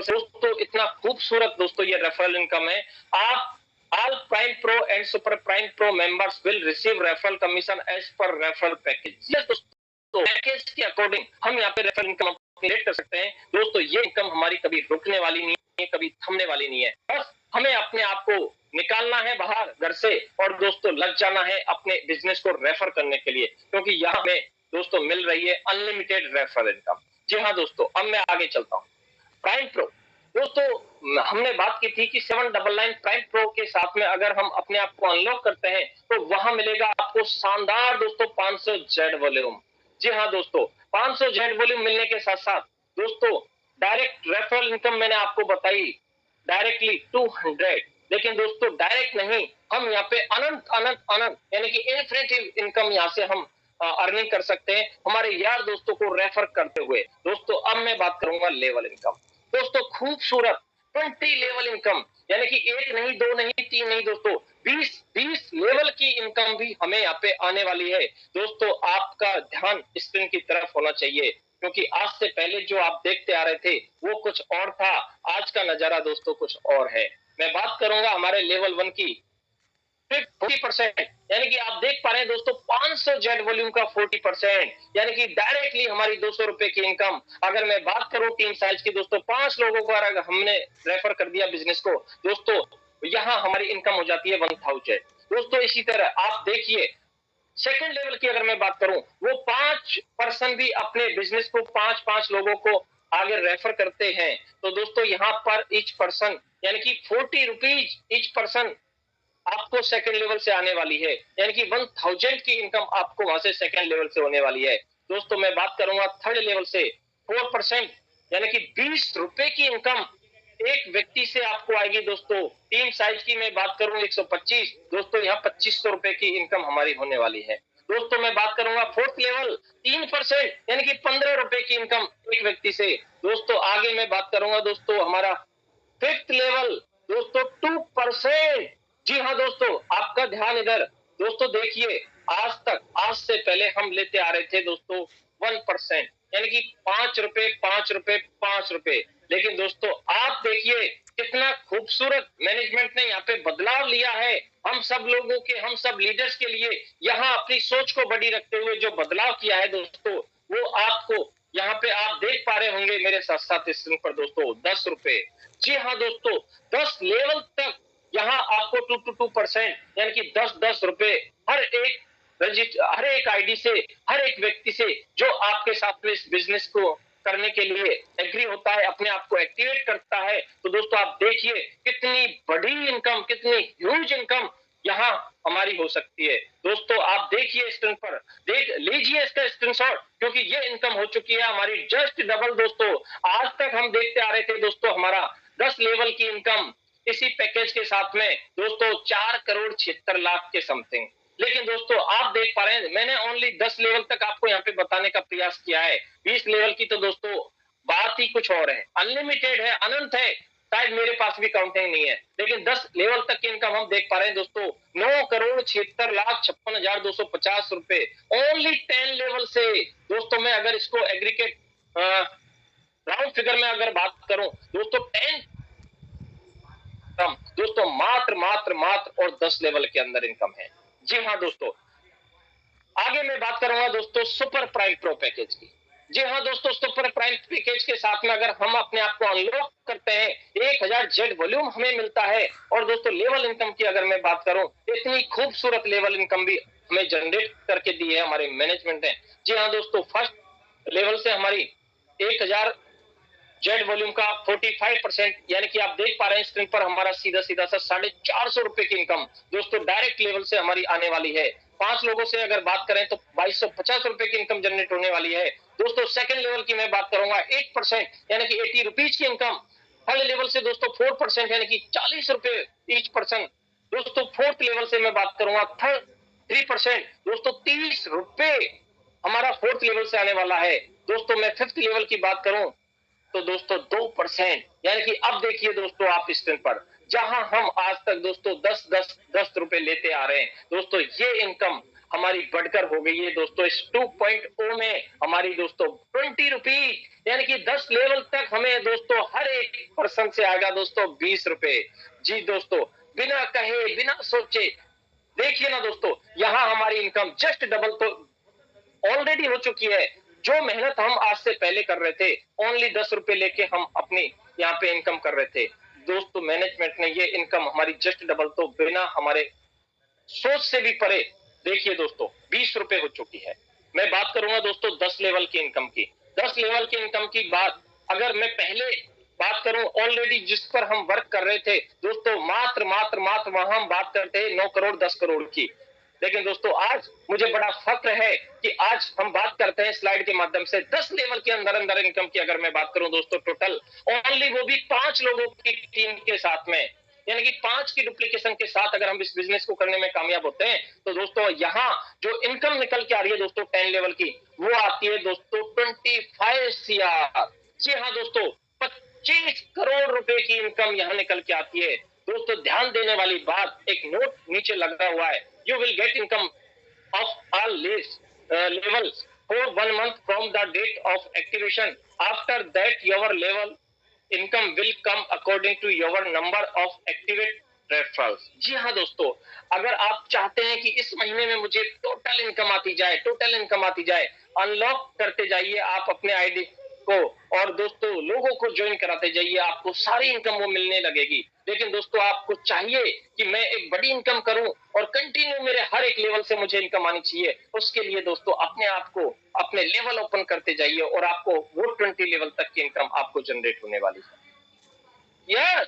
दोस्तों इतना खूबसूरत दोस्तों ये रेफरल इनकम है। आप all Prime Pro and Super Prime Pro members will receive referral commission as per referral package। yes दोस्तों, पैकेज के अकॉर्डिंग हम यहाँ पे रेफरल इनकम क्रिएट कर सकते हैं। दोस्तों ये इनकम हमारी कभी रुकने वाली नहीं है, कभी थमने वाली नहीं है। बस हमें अपने आप को निकालना है बाहर घर से और दोस्तों लग जाना है अपने बिजनेस को रेफर करने के लिए, क्योंकि यहाँ में दोस्तों मिल रही है अनलिमिटेड रेफरल इनकम। जी हाँ दोस्तों, अब मैं आगे चलता हूँ। प्राइम प्रो दोस्तों हमने बात की थी कि 799 प्राइम प्रो के साथ में अगर हम अपने आप को अनलॉक करते हैं तो वहां मिलेगा आपको शानदार दोस्तों 500 जेड वॉल्यूम। जी हाँ दोस्तों, 500 जेड वॉल्यूम मिलने के साथ साथ दोस्तों डायरेक्ट रेफरल इनकम मैंने आपको बताई डायरेक्टली 200, लेकिन दोस्तों डायरेक्ट नहीं, हम यहाँ पे अनंत अनंत अनंत यानी कि इनफिनिट इनकम यहाँ से हम अर्निंग कर सकते हैं हमारे यार दोस्तों को रेफर करते हुए। दोस्तों अब मैं बात करूंगा लेवल इनकम। दोस्तों खूबसूरत 20 लेवल इनकम, यानी कि एक नहीं, दो नहीं, तीन नहीं दोस्तों, 20 लेवल की इनकम भी हमें यहाँ पे आने वाली है। दोस्तों आपका ध्यान स्क्रीन की तरफ होना चाहिए, क्योंकि आज से पहले जो आप देखते आ रहे थे वो कुछ और था, आज का नजारा दोस्तों कुछ और है। मैं बात करूंगा हमारे लेवल 1 की 40%, यानी कि आप देख पा रहे हैं दोस्तों 500 जेड वॉल्यूम का 40%, यानी कि डायरेक्टली हमारी 200 रुपए की इनकम। अगर मैं बात करूं टीम साइज की दोस्तों, 5 लोगों को अगर हमने रेफर कर दिया बिजनेस को दोस्तों, यहां हमारी इनकम हो जाती है 1000। दोस्तों इसी तरह आप देखिए सेकंड लेवल की अगर मैं बात करूं, वो 5 पर्सन भी अपने बिजनेस को 5-5 लोगों को आगे रेफर करते हैं। तो दोस्तों यहाँ पर ईच पर्सन यानी कि 40 रुपीज ईच पर्सन आपको सेकंड लेवल से आने वाली है, यानी कि 1000 की इनकम आपको वहां से सेकंड लेवल से होने वाली है। दोस्तों मैं बात करूंगा थर्ड लेवल से 4%, यानी कि 20 रुपए की इनकम एक व्यक्ति से आपको आएगी। दोस्तों टीम साइज की मैं बात करूं 125, दोस्तों यहाँ 2500 रुपए की इनकम हमारी होने वाली है। दोस्तों मैं बात करूंगा फोर्थ लेवल 3%, यानी कि 15 रुपए की इनकम एक व्यक्ति से। दोस्तों आगे मैं बात करूंगा दोस्तों हमारा फिफ्थ लेवल दोस्तों 2%। जी हाँ दोस्तों, आपका ध्यान इधर दोस्तों देखिए, आज से पहले हम लेते आ रहे थे दोस्तों 1%, यानी कि 5 रुपए 5 रुपए 5 रुपए। लेकिन दोस्तों आप देखिए कितना खूबसूरत मैनेजमेंट ने यहाँ पे बदलाव लिया है हम सब लोगों के, हम सब लीडर्स के लिए। यहाँ अपनी सोच को बड़ी रखते हुए जो बदलाव किया है दोस्तों, वो आपको यहाँ पे आप देख पा रहे होंगे मेरे साथ साथ स्क्रीन पर दोस्तों 10 रुपए। जी हाँ दोस्तों, 10 लेवल तक यहाँ आपको 2% यानी कि 10-10 रुपए हर एक आईडी से, हर एक व्यक्ति से जो आपके साथ में इस बिजनेस को करने के लिए एग्री होता है, अपने आप को एक्टिवेट करता है। तो दोस्तों आप देखिए कितनी बड़ी इनकम, कितनी ह्यूज इनकम यहाँ हमारी हो सकती है। दोस्तों आप देखिए स्क्रीन पर, देख लीजिए इसका स्क्रीनशॉट, क्योंकि ये इनकम हो चुकी है हमारी जस्ट डबल। दोस्तों आज तक हम देखते आ रहे थे दोस्तों हमारा 10 लेवल की इनकम इसी पैकेज के साथ में दोस्तों 4,76,00,000 के समथिंग। लेकिन दोस्तों आप देख पा रहे हैं मैंने ओनली 10 लेवल तक आपको यहाँ पे बताने का प्रयास किया है। 20 लेवल की तो दोस्तों बात ही कुछ और है, अनलिमिटेड है, अनंत है, शायद मेरे पास भी काउंटिंग नहीं है। लेकिन 10 लेवल तक की इनकम हम देख पा रहे हैं दोस्तों 9,76,56,250 रुपए ओनली 10 लेवल से। दोस्तों मैं अगर इसको एग्रीगेट राउंड फिगर में अगर बात करूं दोस्तों 10 दोस्तों मात्र मात्र मात्र और 10 लेवल के अंदर इनकम है। जी हाँ दोस्तों, आगे मैं बात करूंगा दोस्तों सुपर प्राइम प्रो पैकेज की। जी हाँ दोस्तों, सुपर प्राइम पैकेज के साथ में अगर हम अपने आप को अनलॉक करते हैं 1000 जेड वॉल्यूम हमें मिलता है। और दोस्तों लेवल इनकम की अगर मैं बात करूं, इतनी खूबसूरत लेवल इनकम भी हमें जनरेट करके दी है हमारे मैनेजमेंट ने। जी हाँ दोस्तों, फर्स्ट लेवल से हमारी 1000 जेड वॉल्यूम का 45%, यानी कि आप देख पा रहे हैं स्क्रीन पर हमारा सीधा सीधा सा 450 रुपए की इनकम दोस्तों डायरेक्ट लेवल से हमारी आने वाली है। 5 लोगों से अगर बात करें तो 2250 रुपए की इनकम जनरेट होने वाली है। दोस्तों सेकंड लेवल की मैं बात करूंगा 8%, यानी कि 80 रुपीज की इनकम। थर्ड लेवल से दोस्तों 4%, यानी कि 40 रुपए ईच पर्सन। दोस्तों फोर्थ लेवल से मैं बात करूंगा 3%, दोस्तों 30 रुपए हमारा फोर्थ लेवल से आने वाला है। दोस्तों मैं फिफ्थ लेवल की बात करूं तो दोस्तों 2%, यानी कि अब देखिए दोस्तों आप स्क्रीन पर, जहां हम आज तक दोस्तों 10 रुपए लेते आ रहे हैं दोस्तों, ये इनकम हमारी बढ़कर हो गई है दोस्तों इस 2.0 में हमारी दोस्तों 20 रुपीज, यानी कि 10 लेवल तक हमें दोस्तों हर एक पर्सन से आएगा दोस्तों 20 रुपए। जी दोस्तों, बिना कहे बिना सोचे देखिए ना दोस्तों, यहाँ हमारी इनकम जस्ट डबल तो ऑलरेडी हो चुकी है। जो मेहनत हम आज से पहले कर रहे थे, ओनली 10 रुपए लेके हम अपनी यहाँ पे इनकम कर रहे थे दोस्तों, मैनेजमेंट ने ये इनकम हमारी जस्ट डबल तो बिना हमारे सोच से भी परे देखिए दोस्तों 20 रुपए हो चुकी है। मैं बात करूंगा दोस्तों 10 लेवल की इनकम की। 10 लेवल की इनकम की बात अगर मैं पहले बात करूं, ऑलरेडी जिस पर हम वर्क कर रहे थे दोस्तों, मात्र मात्र मात्र वहां हम बात करते हैं 9 करोड़ 10 करोड़ की। लेकिन दोस्तों आज मुझे बड़ा फक्र है कि आज हम बात करते हैं स्लाइड के माध्यम से 10 लेवल के अंदर अंदर इनकम की। अगर मैं बात करूं दोस्तों टोटल ओनली वो भी 5 लोगों की टीम के साथ में, यानी कि 5 की डुप्लीकेशन के साथ अगर हम इस बिजनेस को करने में कामयाब होते हैं तो दोस्तों यहाँ जो इनकम निकल के आ रही है दोस्तों 10 लेवल की, वो आती है दोस्तों 25 CR। जी हाँ दोस्तों, 25 करोड़ रुपए की इनकम यहाँ निकल के आती है दोस्तों। ध्यान देने वाली बात, एक नोट नीचे लगा हुआ है, you will get income of all levels for 1 month from the date of activation. After that, your level income will come according to your number of activate referrals. जी हाँ दोस्तों, अगर आप चाहते हैं कि इस महीने में मुझे टोटल इनकम आती जाए, टोटल इनकम आती जाए, अनलॉक करते जाइए आप अपने आईडी को और दोस्तों लोगों को ज्वाइन कराते जाइए, आपको सारी इनकम वो मिलने लगेगी। लेकिन दोस्तों आपको चाहिए कि मैं एक बड़ी इनकम करूं और कंटिन्यू मेरे हर एक लेवल से मुझे इनकम आनी चाहिए, उसके लिए दोस्तों अपने आप को अपने लेवल ओपन करते जाइए और आपको वो 20 लेवल तक की इनकम आपको जनरेट होने वाली है। यस,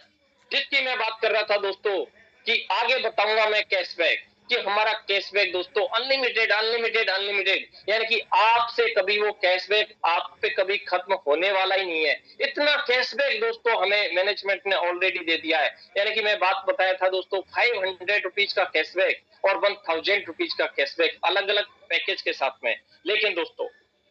जिसकी मैं बात कर रहा था दोस्तों कि आगे बताऊंगा मैं कैशबैक, कि हमारा कैशबैक दोस्तों अनलिमिटेड अनलिमिटेड अनलिमिटेड, यानी कि आपसे कभी वो कैशबैक आप पे कभी खत्म होने वाला ही नहीं है। इतना कैशबैक दोस्तों हमें मैनेजमेंट ने ऑलरेडी दे दिया है, यानी कि मैं बात बताया था दोस्तों 500 रुपीज का कैशबैक और 1000 रुपीज का कैशबैक अलग अलग पैकेज के साथ में। लेकिन दोस्तों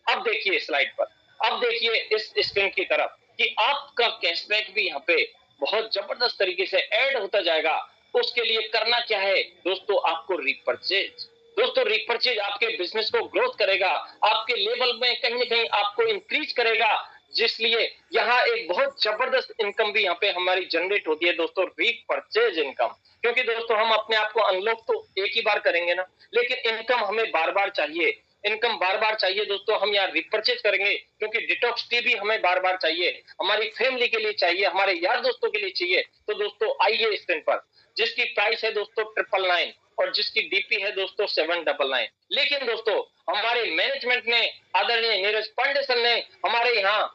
अब देखिए स्लाइड पर, अब देखिए इस स्क्रीन की तरफ कि आपका कैशबैक भी यहाँ पे बहुत जबरदस्त तरीके से ऐड होता जाएगा। उसके लिए करना क्या है दोस्तों, आपको रिपर्चेज, दोस्तों रिपर्चेज आपके बिजनेस को ग्रोथ करेगा, आपके लेवल में कहीं ना कहीं आपको इंक्रीज करेगा, जिसलिए यहाँ एक बहुत जबरदस्त इनकम भी यहाँ पे हमारी जनरेट होती है दोस्तों, रिपर्चेज इनकम। क्योंकि दोस्तों हम अपने आप को अनलॉक तो एक ही बार करेंगे ना, लेकिन इनकम हमें बार बार चाहिए, इनकम बार बार चाहिए दोस्तों। हम यहाँ रिपर्चेज करेंगे क्योंकि डिटॉक्स टी भी हमें बार बार चाहिए, हमारी फैमिली के लिए चाहिए, हमारे यार दोस्तों के लिए चाहिए। तो दोस्तों आइए स्क्रीन पर, जिसकी प्राइस है दोस्तों 999 और जिसकी डीपी है दोस्तों 799। लेकिन दोस्तों हमारे मैनेजमेंट ने, आदरणीय नीरज पांडे सर ने हमारे यहाँ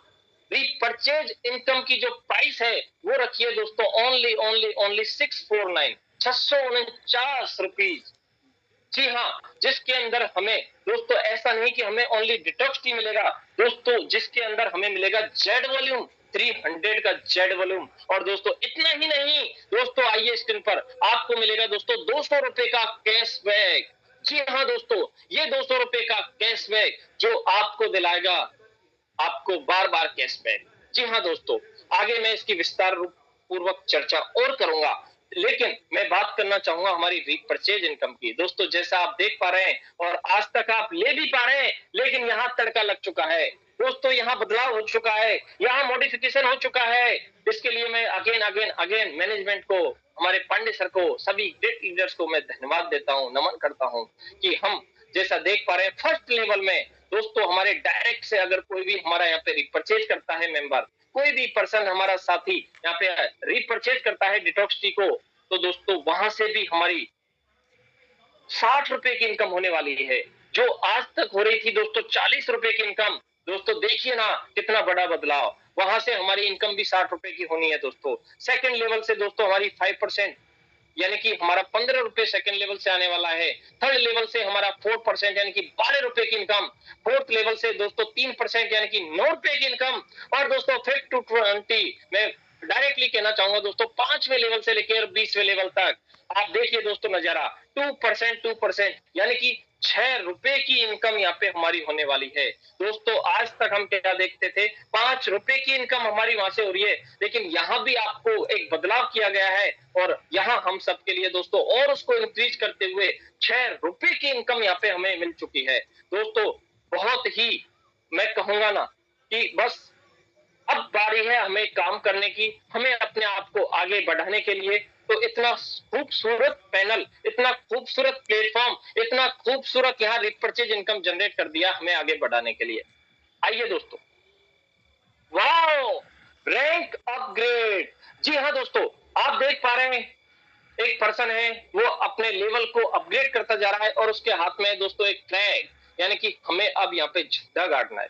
रीपरचेज इनकम की जो प्राइस है वो रखी है दोस्तों ओनली ओनली ओनली 649, 649 रुपीज। जी हाँ, जिसके अंदर हमें दोस्तों ऐसा नहीं कि हमें ओनली डिटॉक्स टी मिलेगा दोस्तों, जिसके अंदर हमें मिलेगा जेड वॉल्यूम 300 का जेड वॉल्यूम। और दोस्तों इतना ही नहीं दोस्तों, आइए स्क्रीन पर आपको मिलेगा दोस्तों 200 रुपए का कैशबैक। जी हाँ दोस्तों, ये 200 रुपए का कैशबैक जो आपको दिलाएगा आपको बार बार कैशबैक। जी हाँ दोस्तों, आगे मैं इसकी विस्तार पूर्वक चर्चा और करूंगा, लेकिन मैं बात करना चाहूंगा हमारी रीपरचेज इनकम की। दोस्तों जैसा आप देख पा रहे हैं और आज तक आप ले भी पा रहे हैं, लेकिन यहाँ तड़का लग चुका है दोस्तों, यहाँ बदलाव हो चुका है, यहाँ मॉडिफिकेशन हो चुका है। इसके लिए मैं अगेन अगेन अगेन मैनेजमेंट को, हमारे पांडे सर को, सभी ग्रेट लीडर्स को मैं धन्यवाद देता हूँ, नमन करता हूँ कि हम जैसा देख पा रहे हैं फर्स्ट लेवल में दोस्तों हमारे डायरेक्ट से अगर कोई भी हमारा यहाँ पे रिपरचेज करता है मेंबर, कोई भी पर्सन हमारा साथी यहाँ पे रिपरचेज करता है डिटॉक्स टी को, तो दोस्तों वहां से भी हमारी 60 रुपए की इनकम होने वाली है, जो आज तक हो रही थी दोस्तों 40 रुपए की इनकम। दोस्तों देखिए ना कितना बड़ा बदलाव, वहां से हमारी इनकम भी 60 रुपए की होनी है दोस्तों। सेकंड लेवल से दोस्तों हमारी 5%, यानी कि हमारा 15 रुपए सेकंड लेवल से आने वाला है। थर्ड लेवल से हमारा 4% यानी कि 12 रुपए की इनकम। फोर्थ लेवल से दोस्तों 3% यानी कि 9 रुपए की इनकम। और दोस्तों 5 to 20 मैं डायरेक्टली कहना चाहूंगा दोस्तों 5वें लेवल से लेकर 20वें लेवल तक आप देखिए दोस्तों नजारा 2% यानी कि 6 रुपए की इनकम यहाँ पे हमारी होने वाली है। दोस्तों आज तक हम क्या देखते थे, 5 रुपए की इनकम हमारी वहां से हो रही है, लेकिन यहाँ भी आपको एक बदलाव किया गया है और यहाँ हम सबके लिए दोस्तों और उसको इंक्रीज करते हुए 6 रुपए की इनकम यहाँ पे हमें मिल चुकी है। दोस्तों बहुत ही मैं कहूंगा ना कि बस अब बारी है हमें काम करने की, हमें अपने आप को आगे बढ़ाने के लिए। तो इतना खूबसूरत पैनल, इतना खूबसूरत प्लेटफॉर्म, इतना खूबसूरत यहाँ रिपरचेज इनकम जनरेट कर दिया हमें आगे बढ़ाने के लिए। आइए दोस्तों, वाओ, रैंक अपग्रेड। जी हाँ दोस्तों, आप देख पा रहे हैं एक पर्सन है, वो अपने लेवल को अपग्रेड करता जा रहा है और उसके हाथ में है दोस्तों एक फ्लैग, यानी कि हमें अब यहाँ पे झंडा गाड़ना है।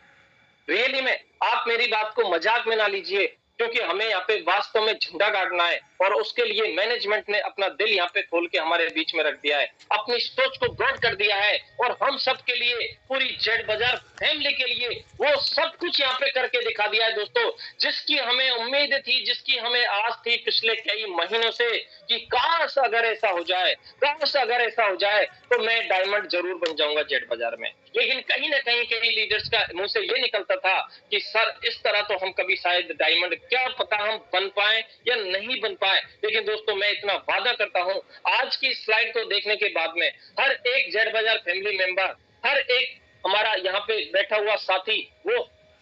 रियली में आप मेरी बात को मजाक में ना लीजिए, क्योंकि हमें यहाँ पे वास्तव में झंडा गाड़ना है और उसके लिए मैनेजमेंट ने अपना दिल यहाँ पे खोल के हमारे बीच में रख दिया है, अपनी सोच को ब्रॉड कर दिया है और हम सब के लिए, पूरी जेड बाजार फैमिली के लिए वो सब कुछ यहाँ पे करके दिखा दिया है दोस्तों, जिसकी हमें उम्मीद थी, जिसकी हमें आस थी पिछले कई महीनों से कि काश अगर ऐसा हो जाए, काश अगर ऐसा हो जाए तो मैं डायमंड जरूर बन जाऊंगा जेड बाजार में। लेकिन कहीं ना कहीं कई लीडर्स का मुंह से ये निकलता था कि सर इस तरह तो हम कभी शायद डायमंड, क्या पता हम बन पाए या नहीं बन पाए। लेकिन दोस्तों मैं इतना वादा करता हूं, आज की स्लाइड को देखने के बाद में हर एक जेड बाजार फैमिली मेंबर, हर एक हमारा यहाँ पे बैठा हुआ साथी, वो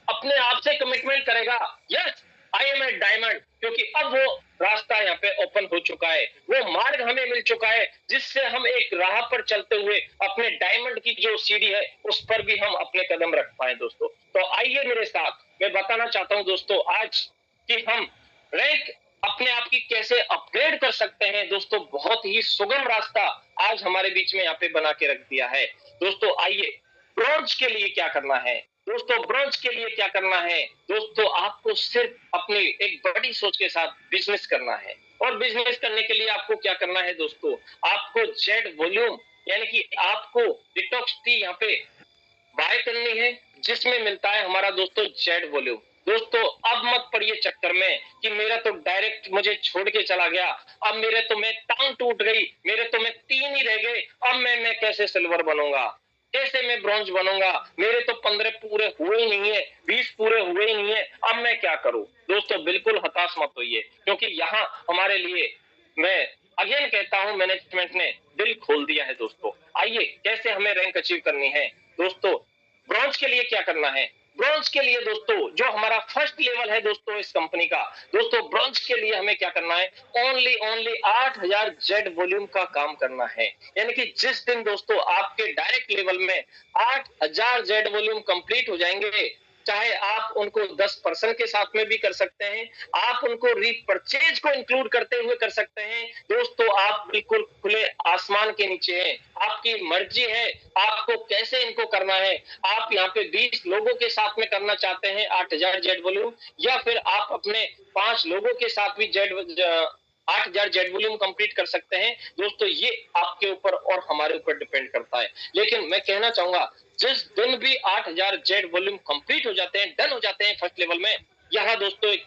अपने आप से कमिटमेंट करेगा, yes I am a diamond, क्योंकि अब वो रास्ता यहाँ पे ओपन हो चुका है, वो मार्ग हमें मिल चुका है, जिससे हम एक राह पर चलते हुए अपने डायमंड की जो सीढ़ी है उस पर भी हम अपने कदम रख पाए दोस्तों। तो आइए मेरे साथ, मैं बताना चाहता हूं दोस्तों आज कि हम रैंक अपने आप की कैसे अपग्रेड कर सकते हैं। दोस्तों बहुत ही सुगम रास्ता आज हमारे बीच में यहाँ पे बना के रख दिया है। दोस्तों आइए, ब्रॉन्ज के लिए क्या करना है दोस्तों, ब्रॉन्ज के लिए क्या करना है दोस्तों, आपको सिर्फ अपनी एक बड़ी सोच के साथ बिजनेस करना है और बिजनेस करने के लिए आपको क्या करना है दोस्तों, आपको जेड वॉल्यूम यानी कि आपको डिटॉक्स टी यहाँ पे बाय करनी है, जिसमें मिलता है हमारा दोस्तों जेड वॉल्यूम। दोस्तों अब मत पड़िए चक्कर में कि मेरा तो डायरेक्ट मुझे छोड़ के चला गया, अब मेरे तो मैं टांग टूट गई, मेरे तो मैं 3 ही रह गए, अब मैं कैसे सिल्वर बनूंगा, कैसे मैं ब्रॉन्ज बनूंगा, मेरे तो 15 पूरे हुए ही नहीं है, 20 पूरे हुए ही नहीं है, अब मैं क्या करूं। दोस्तों बिल्कुल हताश मत होइए, क्योंकि यहाँ हमारे लिए, मैं अगेन कहता हूं, मैनेजमेंट ने दिल खोल दिया है दोस्तों। आइए कैसे हमें रैंक अचीव करनी है दोस्तों, ब्रॉन्ज के लिए क्या करना है। ब्रॉन्ज के लिए दोस्तों जो हमारा फर्स्ट लेवल है दोस्तों इस कंपनी का, दोस्तों ब्रॉन्ज के लिए हमें क्या करना है, ओनली 8000 जेड वॉल्यूम का काम करना है। यानी कि जिस दिन दोस्तों आपके डायरेक्ट लेवल में 8000 जेड वॉल्यूम कंप्लीट हो जाएंगे, चाहे आप उनको 10% के साथ में भी कर सकते हैं, आप उनको रीपरचेज को इंक्लूड करते हुए कर सकते हैं। दोस्तों आप बिल्कुल खुले आसमान के नीचे हैं, आपकी मर्जी है आपको कैसे इनको करना है। आप यहाँ पे 20 लोगों के साथ में करना चाहते हैं 8000 जेड वॉल्यूम, या फिर आप अपने 5 लोगों के साथ भी 8000 जेड वॉल्यूम कंप्लीट कर सकते हैं। दोस्तों ये आपके ऊपर और हमारे ऊपर डिपेंड करता है। लेकिन मैं कहना चाहूंगा, जिस दिन भी 8000 जेड वॉल्यूम कंप्लीट हो जाते हैं, डन हो जाते हैं फर्स्ट लेवल में, यहाँ दोस्तों एक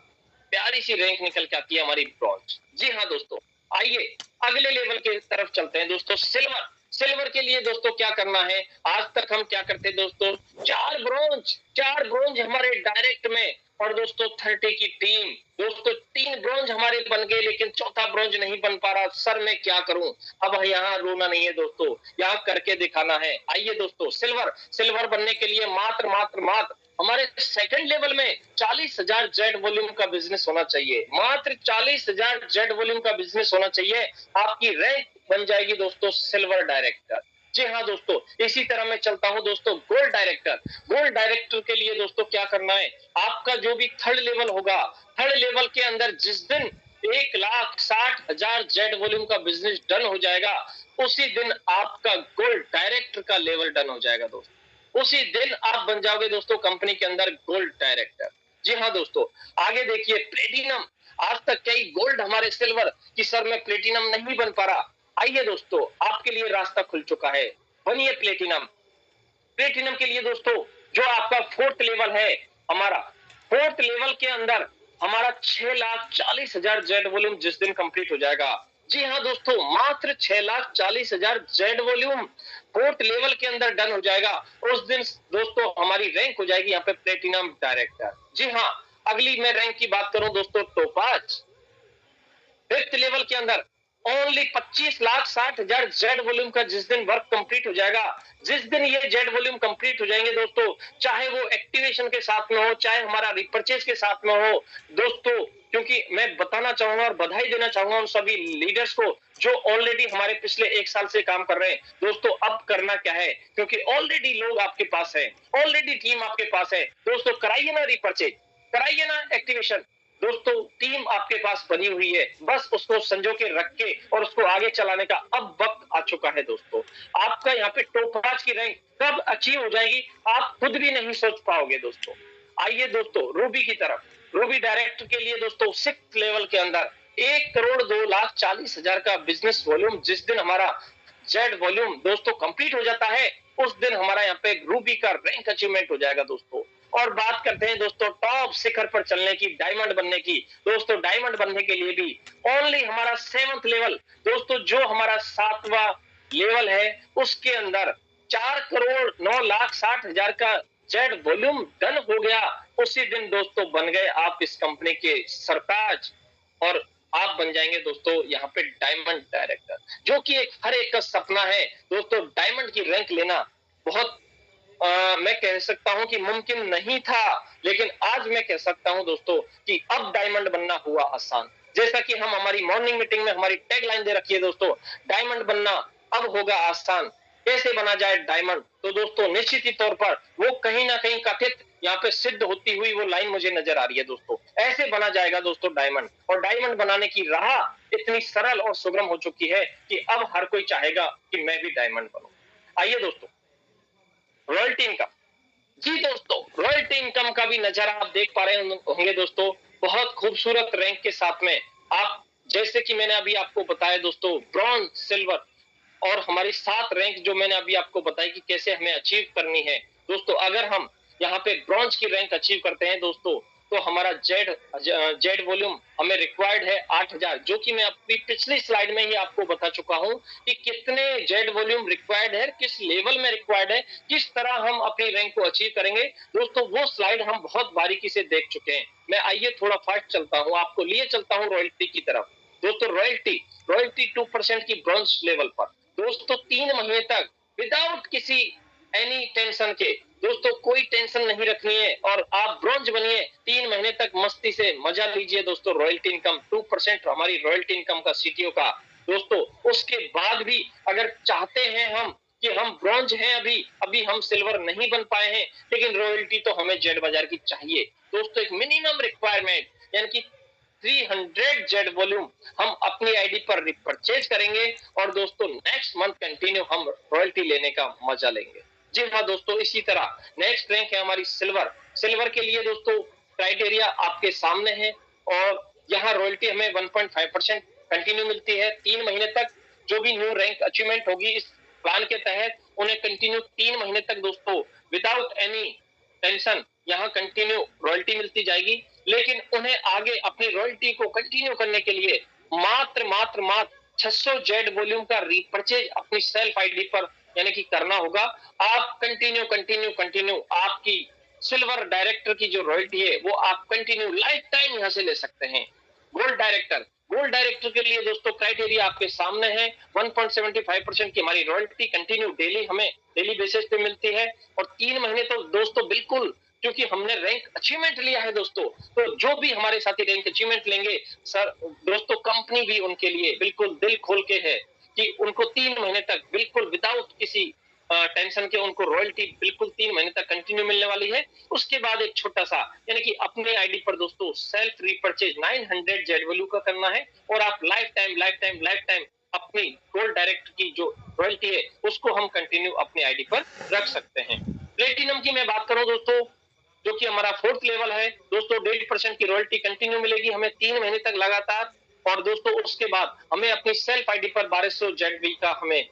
प्यारी सी रैंक निकल के आती है हमारी ब्रॉन्ज। जी हाँ दोस्तों, आइए अगले लेवल की तरफ चलते हैं दोस्तों, सिल्वर। सिल्वर के लिए दोस्तों क्या करना है, आज तक हम क्या करते दोस्तों, 4 ब्रोंज हमारे डायरेक्ट में, और दोस्तों 30 की टीम, दोस्तों 3 ब्रोंज हमारे बन गए, लेकिन चौथा ब्रोंज नहीं बन पा रहा, सर मैं क्या करूं। अब यहाँ रोना नहीं है दोस्तों, यहाँ करके दिखाना है। आइए दोस्तों, सिल्वर बनने के लिए मात्र हमारे सेकंड लेवल में 40,000 जेड वॉल्यूम का बिजनेस होना चाहिए, मात्र 40,000 जेड वॉल्यूम का बिजनेस होना चाहिए, आपकी रैंक बन जाएगी दोस्तों सिल्वर डायरेक्टर। जी हाँ दोस्तों, इसी तरह मैं चलता हूं दोस्तों गोल्ड डायरेक्टर। गोल्ड डायरेक्टर के लिए दोस्तों क्या करना है, आपका जो भी थर्ड लेवल होगा, थर्ड लेवल के अंदर जिस दिन 1,60,000 जेड वॉल्यूम का बिजनेस डन हो जाएगा, उसी दिन आपका गोल्ड डायरेक्टर का लेवल डन हो जाएगा दोस्तों, उसी दिन आप बन जाओगे दोस्तों कंपनी के अंदर गोल्ड डायरेक्टर। जी हाँ दोस्तों, आगे देखिए प्लेटिनम। आज तक कई गोल्ड हमारे सिल्वर की सर में प्लेटिनम नहीं बन पा रहा, आइए दोस्तों आपके लिए रास्ता खुल चुका है, बनिए प्लेटिनम। प्लेटिनम के लिए दोस्तों जो आपका फोर्थ लेवल है, हमारा फोर्थ लेवल के अंदर हमारा 6,40,000 जेड वॉल्यूम जिस दिन कंप्लीट हो जाएगा, जी हाँ दोस्तों, मात्र 6,40,000 जेड वॉल्यूम फोर्थ लेवल के अंदर डन हो जाएगा। उस दिन दोस्तों हमारी रैंक हो जाएगी यहाँ पे प्लेटिनम डायरेक्टर। जी हाँ, अगली मैं रैंक की बात करूं दोस्तों, टोपाज फिफ्थ लेवल के अंदर ओनली 25,60,000 जेड वॉल्यूम का जिस दिन वर्क कंप्लीट हो जाएगा, जिस दिन ये जेड वॉल्यूम कंप्लीट हो जाएंगे दोस्तों, चाहे वो एक्टिवेशन के साथ में हो, चाहे हमारा रिपर्चेज के साथ में हो दोस्तों, क्योंकि मैं बताना चाहूंगा और बधाई देना चाहूंगा उन सभी लीडर्स को जो ऑलरेडी हमारे पिछले 1 साल से काम कर रहे हैं। दोस्तों अब करना क्या है, क्योंकि ऑलरेडी लोग आपके पास है, ऑलरेडी टीम आपके पास है दोस्तों, कराइए ना रिपर्चेज, कराइए ना एक्टिवेशन। दोस्तों टीम आपके पास बनी हुई है, बस उसको संजो के रख के और उसको आगे चलाने का अब वक्त आ चुका है दोस्तों। आपका यहाँ पे टोपाज की रैंक कब अचीव हो जाएगी आप खुद भी नहीं सोच पाओगे दोस्तों। आइए दोस्तों रूबी की तरफ, रूबी डायरेक्टर के लिए दोस्तों सिक्स लेवल के अंदर 1,02,40,000 का बिजनेस वॉल्यूम जिस दिन हमारा जेड वॉल्यूम दोस्तों कंप्लीट हो जाता है, उस दिन हमारा यहाँ पे रूबी का रैंक अचीवमेंट हो जाएगा दोस्तों। और बात करते हैं दोस्तों टॉप शिखर पर चलने की, डायमंड बनने की। दोस्तों डायमंड बनने के लिए भी ओनली हमारा 7th लेवल दोस्तों, जो हमारा 7वां लेवल है, उसके अंदर 4,09,60,000 का जेड वॉल्यूम डन हो गया। उसी दिन दोस्तों बन गए आप इस कंपनी के सरताज, और आप बन जाएंगे दोस्तों यहाँ पे डायमंड डायरेक्टर, जो कि एक हर एक का सपना है दोस्तों। डायमंड की रैंक लेना बहुत मैं कह सकता हूं कि मुमकिन नहीं था, लेकिन आज मैं कह सकता हूं दोस्तों कि अब डायमंड बनना हुआ आसान। जैसा कि हम हमारी मॉर्निंग मीटिंग में हमारी टैगलाइन दे रखी है दोस्तों, डायमंड बनना अब होगा आसान। कैसे बना जाए डायमंड, तो दोस्तों निश्चित ही तौर पर वो कहीं ना कहीं कथित यहाँ पे सिद्ध होती हुई वो लाइन मुझे नजर आ रही है दोस्तों। ऐसे बना जाएगा दोस्तों डायमंड, और डायमंड बनाने की राह इतनी सरल और सुगम हो चुकी है कि अब हर कोई चाहेगा कि मैं भी डायमंड बनूं। आइए दोस्तों रॉयल्टी इनकम, जी दोस्तों रॉयल्टी इनकम का भी नजारा आप देख पा रहे होंगे दोस्तों, बहुत खूबसूरत रैंक के साथ में। आप जैसे कि मैंने अभी आपको बताया दोस्तों, ब्रॉन्ज, सिल्वर और हमारी 7 रैंक जो मैंने अभी आपको बताई कि कैसे हमें अचीव करनी है दोस्तों। अगर हम यहाँ पे ब्रॉन्ज की रैंक अचीव करते हैं दोस्तों, तो हमारा जेड वॉल्यूम हमें रिक्वायर्ड है 8,000, जो कि मैं अपनी पिछली स्लाइड में ही आपको बता चुका हूं कि कितने जेड वॉल्यूम रिक्वायर्ड है, किस लेवल में रिक्वायर्ड है, किस तरह हम अपनी रैंक को अचीव करेंगे दोस्तों। वो स्लाइड हम बहुत बारीकी से देख चुके हैं। मैं आइए थोड़ा फास्ट चलता हूँ, आपको लिए चलता हूँ रॉयल्टी की तरफ। दोस्तों रॉयल्टी रॉयल्टी 2% की ब्रॉन्ज लेवल पर दोस्तों 3 महीने तक विदाउट किसी एनी टेंशन के, दोस्तों कोई टेंशन नहीं रखनी है और आप ब्रॉन्ज बनिए, 3 महीने तक मस्ती से मजा लीजिए दोस्तों। रॉयल्टी इनकम 2% हमारी रॉयल्टी इनकम का सीटीओ का दोस्तों। उसके बाद भी अगर चाहते हैं हम कि हम ब्रॉन्ज हैं, अभी अभी हम सिल्वर नहीं बन पाए हैं, लेकिन रॉयल्टी तो हमें जेड बाजार की चाहिए दोस्तों। एक मिनिमम रिक्वायरमेंट यानी कि 300 जेड वॉल्यूम हम अपनी आईडी पर रिपर्चेज करेंगे, और दोस्तों नेक्स्ट मंथ कंटिन्यू हम रॉयल्टी लेने का मजा लेंगे। जी हाँ दोस्तों, इसी तरह नेक्स्ट रैंक है हमारी सिल्वर। सिल्वर के लिए दोस्तों क्राइटेरिया आपके सामने है, और यहाँ रॉयल्टी हमें 1.5% कंटिन्यू मिलती है 3 महीने तक। जो भी न्यू रैंक अचीवमेंट होगी इस प्लान के तहत, उन्हें कंटिन्यू 3 महीने तक दोस्तों विदाउट एनी टेंशन यहाँ कंटिन्यू रॉयल्टी मिलती जाएगी। लेकिन उन्हें आगे अपनी रॉयल्टी को कंटिन्यू करने के लिए मात्र मात्र मात्र 600 जेड वॉल्यूम का रिपर्चेज अपनी सेल्फ आईडी पर यानी कि करना होगा। आप कंटिन्यू कंटिन्यू कंटिन्यू आपकी सिल्वर डायरेक्टर की जो रॉयल्टी है वो आप कंटिन्यू लाइफ टाइम यहाँ से ले सकते हैं। गोल्ड डायरेक्टर, गोल्ड डायरेक्टर के लिए दोस्तों क्राइटेरिया आपके सामने है। 1.75% की हमारी रॉयल्टी कंटिन्यू डेली हमें डेली बेसिस पे मिलती है, और 3 महीने तो दोस्तों बिल्कुल, क्योंकि हमने रैंक अचीवमेंट लिया है दोस्तों, तो जो भी हमारे साथी रैंक अचीवमेंट लेंगे सर दोस्तों, कंपनी भी उनके लिए बिल्कुल दिल खोल के है कि उनको 3 महीने तक बिल्कुल विदाउट किसी टेंशन के उनको रॉयल्टी बिल्कुल 3 महीने तक कंटिन्यू मिलने वाली है। उसके बाद एक छोटा सा यानी कि अपने आईडी पर दोस्तों सेल्फ रिपर्चेज 900 जेड वैल्यू का करना है, और आप लाइफ टाइम अपनी गोल्ड डायरेक्ट की जो रॉयल्टी है उसको हम कंटिन्यू अपनी आईडी पर रख सकते हैं। प्लेटिनम की मैं बात करूं दोस्तों, जो कि हमारा 4th लेवल है दोस्तों, 1.5% की रॉयल्टी कंटिन्यू मिलेगी हमें 3 महीने तक लगातार। और दोस्तों उसके बाद हमें अपनी सेल्फ आईडी पर 1200 जेड का हमें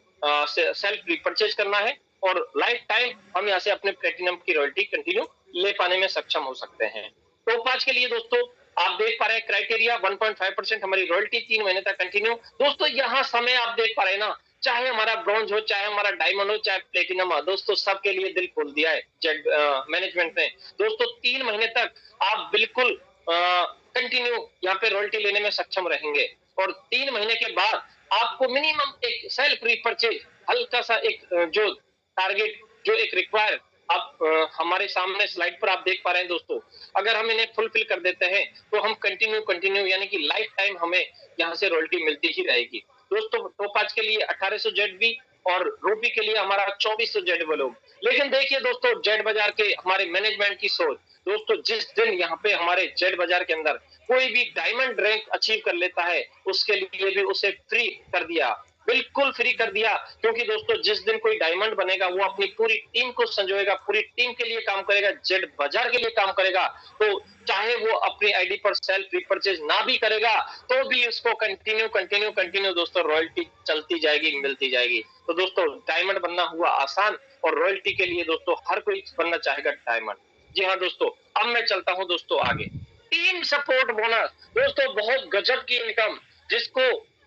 सेल्फ रिपर्चेज करना है, और लाइफ टाइम हम यहाँ से अपने प्लेटिनम की रॉयल्टी कंटिन्यू ले पाने में सक्षम हो सकते हैं। टॉप 5 के लिए दोस्तों आप देख पा रहे हैं क्राइटेरिया 1.5% हमारी रॉयल्टी 3 महीने तक कंटिन्यू। दोस्तों यहाँ समय आप देख पा रहे हैं ना, चाहे हमारा ब्रॉन्ज हो, चाहे हमारा डायमंड हो, चाहे प्लेटिनम हो, दोस्तों सबके लिए दिल खोल दिया है जेड मैनेजमेंट ने। दोस्तों 3 महीने तक आप बिल्कुल कंटिन्यू यहाँ पे रॉयल्टी लेने में सक्षम रहेंगे, और 3 महीने के बाद आपको मिनिमम एक सेल्फ रीपरचेज हल्का सा एक जो टारगेट जो एक रिक्वायर आप हमारे सामने स्लाइड पर आप देख पा रहे हैं दोस्तों, अगर हम इन्हें फुलफिल कर देते हैं तो हम कंटिन्यू कंटिन्यू यानी कि लाइफ टाइम हमें यहाँ से रॉयल्टी मिलती ही रहेगी। दोस्तों टोपाज के लिए 1800 जेड बी और रूबी के लिए हमारा 2400 जेड लोग। लेकिन देखिए दोस्तों जेड बाजार के हमारे मैनेजमेंट की सोच, दोस्तों जिस दिन यहाँ पे हमारे जेड बाजार के अंदर कोई भी डायमंड रैंक अचीव कर लेता है उसके लिए भी उसे फ्री कर दिया, बिल्कुल फ्री कर दिया। क्योंकि दोस्तों जिस दिन कोई डायमंड बनेगा वो अपनी पूरी टीम को संजोएगा, पूरी टीम के लिए काम करेगा, जेड बाजार के लिए काम करेगा। तो चाहे वो अपनी आईडी पर सेल्फ रिपर्चेज ना भी करेगा तो भी उसको कंटिन्यू कंटिन्यू कंटिन्यू दोस्तों रॉयल्टी चलती जाएगी, मिलती जाएगी। तो दोस्तों डायमंड बनना हुआ आसान, और रॉयल्टी के लिए दोस्तों हर कोई बनना चाहेगा डायमंड। जी हाँ दोस्तों, अब मैं चलता हूँ दोस्तों आगे। टीम सपोर्ट बोनस, दोस्तों बहुत गजब की इनकम, जिसको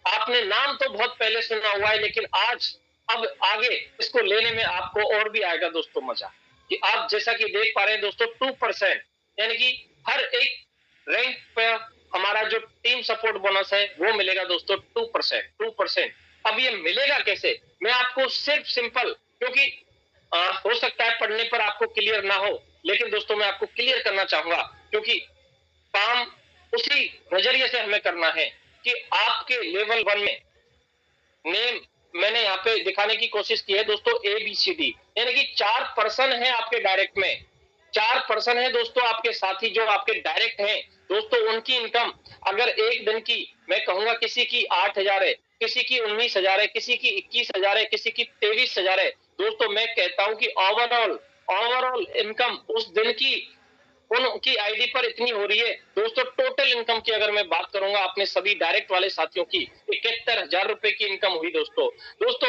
आपने नाम तो बहुत पहले सुना हुआ है, लेकिन आज अब आगे इसको लेने में आपको और भी आएगा दोस्तों मजा। कि आप जैसा कि देख पा रहे हैं दोस्तों 2% यानी कि हर एक रैंक पे हमारा जो टीम सपोर्ट बोनस है वो मिलेगा दोस्तों 2%। अब ये मिलेगा कैसे, मैं आपको सिर्फ सिंपल, क्योंकि हो सकता है पढ़ने पर आपको क्लियर ना हो, लेकिन दोस्तों मैं आपको क्लियर करना चाहूंगा, क्योंकि काम उसी नजरिए से हमें करना है कि आपके लेवल 1 में नेम मैंने यहाँ पे दिखाने की कोशिश की है दोस्तों, ABCD यानी कि 4 पर्सन है आपके डायरेक्ट में, 4 पर्सन है दोस्तों आपके साथी जो आपके डायरेक्ट हैं। दोस्तों उनकी इनकम अगर एक दिन की मैं कहूंगा किसी की 8,000 है, किसी की 19,000 है, किसी की 21,000 है, किसी की 23,000 है। दोस्तों मैं कहता हूं कि ओवरऑल इनकम उस दिन की उनकी आईडी पर इतनी हो रही है। दोस्तों टोटल इनकम की अगर मैं बात करूंगा अपने सभी डायरेक्ट वाले साथियों की, 71,000 रुपए की इनकम हुई दोस्तों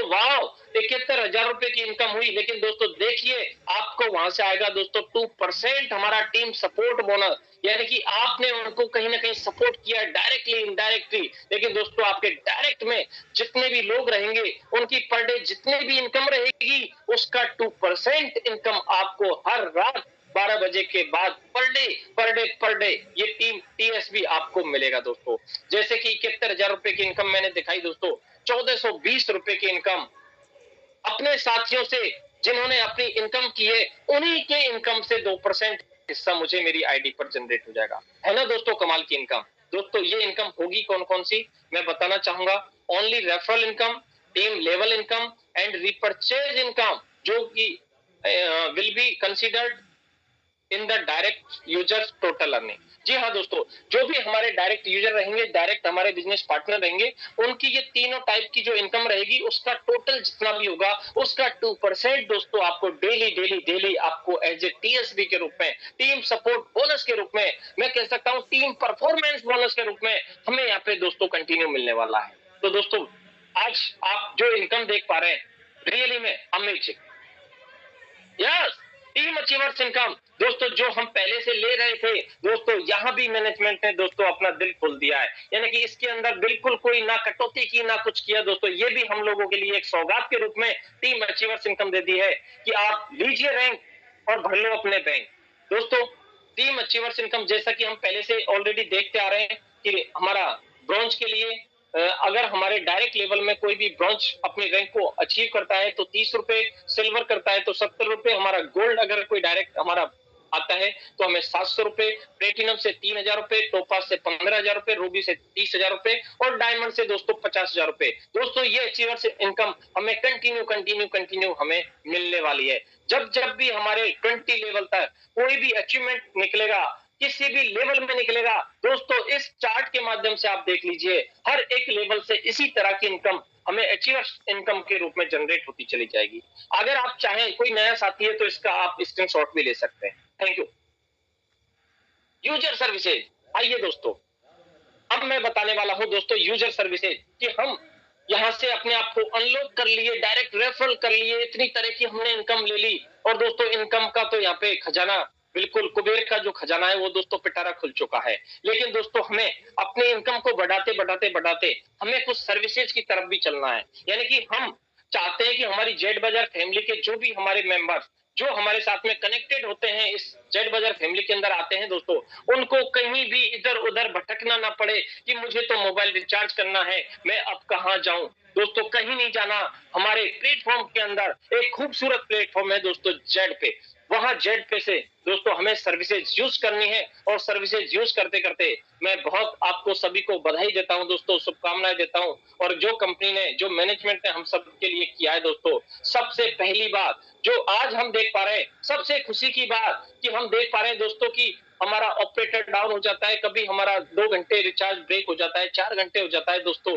वाह, 71,000 रुपए की इनकम हुई। लेकिन दोस्तों देखिए आपको वहां से आएगा दोस्तों 2% हमारा टीम सपोर्ट बोनस, यानी कि आपने उनको कहीं ना कहीं सपोर्ट किया डायरेक्टली इनडायरेक्टली। लेकिन दोस्तों आपके डायरेक्ट में जितने भी लोग रहेंगे उनकी पर डे जितने भी इनकम रहेगी उसका 2% इनकम आपको हर रात 12 बजे के बाद पर डे ये टीम TSB आपको मिलेगा दोस्तों। जैसे कि 71,000 रुपए की इनकम मैंने दिखाई दोस्तों, 1420 रुपए की इनकम अपने साथियों से जिन्होंने अपनी इनकम की है उन्हीं के इनकम से 2% हिस्सा मुझे मेरी आईडी पर जनरेट हो जाएगा। है ना दोस्तों कमाल की इनकम। दोस्तों ये इनकम होगी कौन कौन सी मैं बताना चाहूंगा। Only referral income, team level income and repurchase income, जो कि will be considered in the direct users total earning. जी हाँ दोस्तों, जो भी हमारे डायरेक्ट यूजर रहेंगे, डायरेक्ट हमारे बिजनेस पार्टनर रहेंगे, उनकी ये तीनों टाइप की जो इनकम रहेगी उसका टोटल जितना भी होगा उसका 2% दोस्तों आपको डेली डेली डेली आपको एज ए TSB के रूप में, टीम सपोर्ट बोनस के रूप में, मैं कह सकता हूँ टीम परफॉर्मेंस बोनस के रूप में हमें यहाँ पे दोस्तों कंटिन्यू मिलने वाला है। तो दोस्तों आज आप जो इनकम देख पा रहे हैं रियली में amazing. Yes, team achievers income दोस्तों जो हम पहले से ले रहे थे दोस्तों, यहाँ भी मैनेजमेंट ने दोस्तों अपना दिल खोल दिया है, यानी कि इसके अंदर बिल्कुल कोई ना कटौती की ना कुछ किया दोस्तों। ये भी हम लोगों के लिए एक सौगात के रूप में टीम अचीवर्स इनकम दे दी है कि आप लीजिए रैंक और भर लो अपने बैंक। दोस्तों टीम अचीवर्स इनकम जैसा कि हम पहले से ऑलरेडी देखते आ रहे हैं कि हमारा ब्रॉन्ज के लिए अगर हमारे डायरेक्ट लेवल में कोई भी ब्रॉन्ज अपने रैंक को अचीव करता है तो 30 रुपए, सिल्वर करता है तो 70 रुपए, हमारा गोल्ड अगर कोई डायरेक्ट हमारा आता है तो हमें 700 रुपए, प्लेटिनम से 3,000 रुपए, टोपाज से 15,000 रुपए, रूबी से 30,000 रुपए और डायमंड से दोस्तों 50,000 रुपए। दोस्तों ये अचीवर से इनकम हमें कंटिन्यू हमें मिलने वाली है। जब जब भी हमारे 20 लेवल तक कोई भी अचीवमेंट निकलेगा, किसी भी लेवल में निकलेगा दोस्तों, इस चार्ट के माध्यम से आप देख लीजिए हर एक लेवल से इसी तरह की इनकम हमें अचीवर्स इनकम के रूप में जनरेट होती चली जाएगी। अगर आप चाहें कोई नया साथी है तो इसका आप स्क्रीनशॉट भी ले सकते हैं। Thank you. यूजर सर्विसेज, आइए दोस्तों अब मैं बताने वाला हूं दोस्तों यूजर सर्विसेज कि हम यहां से अपने आप को अनलॉक कर लिए, डायरेक्ट रेफरल कर लिए, इतनी तरह की हमने इनकम ले ली और दोस्तों इनकम का तो यहाँ पे खजाना बिल्कुल कुबेर का जो खजाना है वो दोस्तों पिटारा खुल चुका है। लेकिन दोस्तों हमें अपनी इनकम को बढ़ाते हमें कुछ सर्विसेज की तरफ भी चलना है। यानी कि हम चाहते हैं कि हमारी जेड बाजार फैमिली के जो भी हमारे मेंबर्स जो हमारे साथ में कनेक्टेड होते हैं, इस जेड बाजार फैमिली के अंदर आते हैं दोस्तों, उनको कहीं भी इधर उधर भटकना ना पड़े कि मुझे तो मोबाइल रिचार्ज करना है, मैं अब कहाँ जाऊं। दोस्तों कहीं नहीं जाना, हमारे प्लेटफॉर्म के अंदर एक खूबसूरत प्लेटफॉर्म है दोस्तों जेड पे। वहां जेड पे से दोस्तों हमें सर्विसेज यूज करनी है, और सर्विसेज यूज करते करते मैं बहुत आपको सभी को बधाई देता हूं दोस्तों, शुभकामनाएं देता हूं। और जो कंपनी ने, जो मैनेजमेंट ने हम सब के लिए किया है दोस्तों, सबसे पहली बात जो आज हम देख पा रहे हैं, सबसे खुशी की बात कि हम देख पा रहे हैं दोस्तों कि हमारा ऑपरेटर डाउन हो जाता है, कभी हमारा 2 घंटे रिचार्ज ब्रेक हो जाता है, 4 घंटे हो जाता है दोस्तों,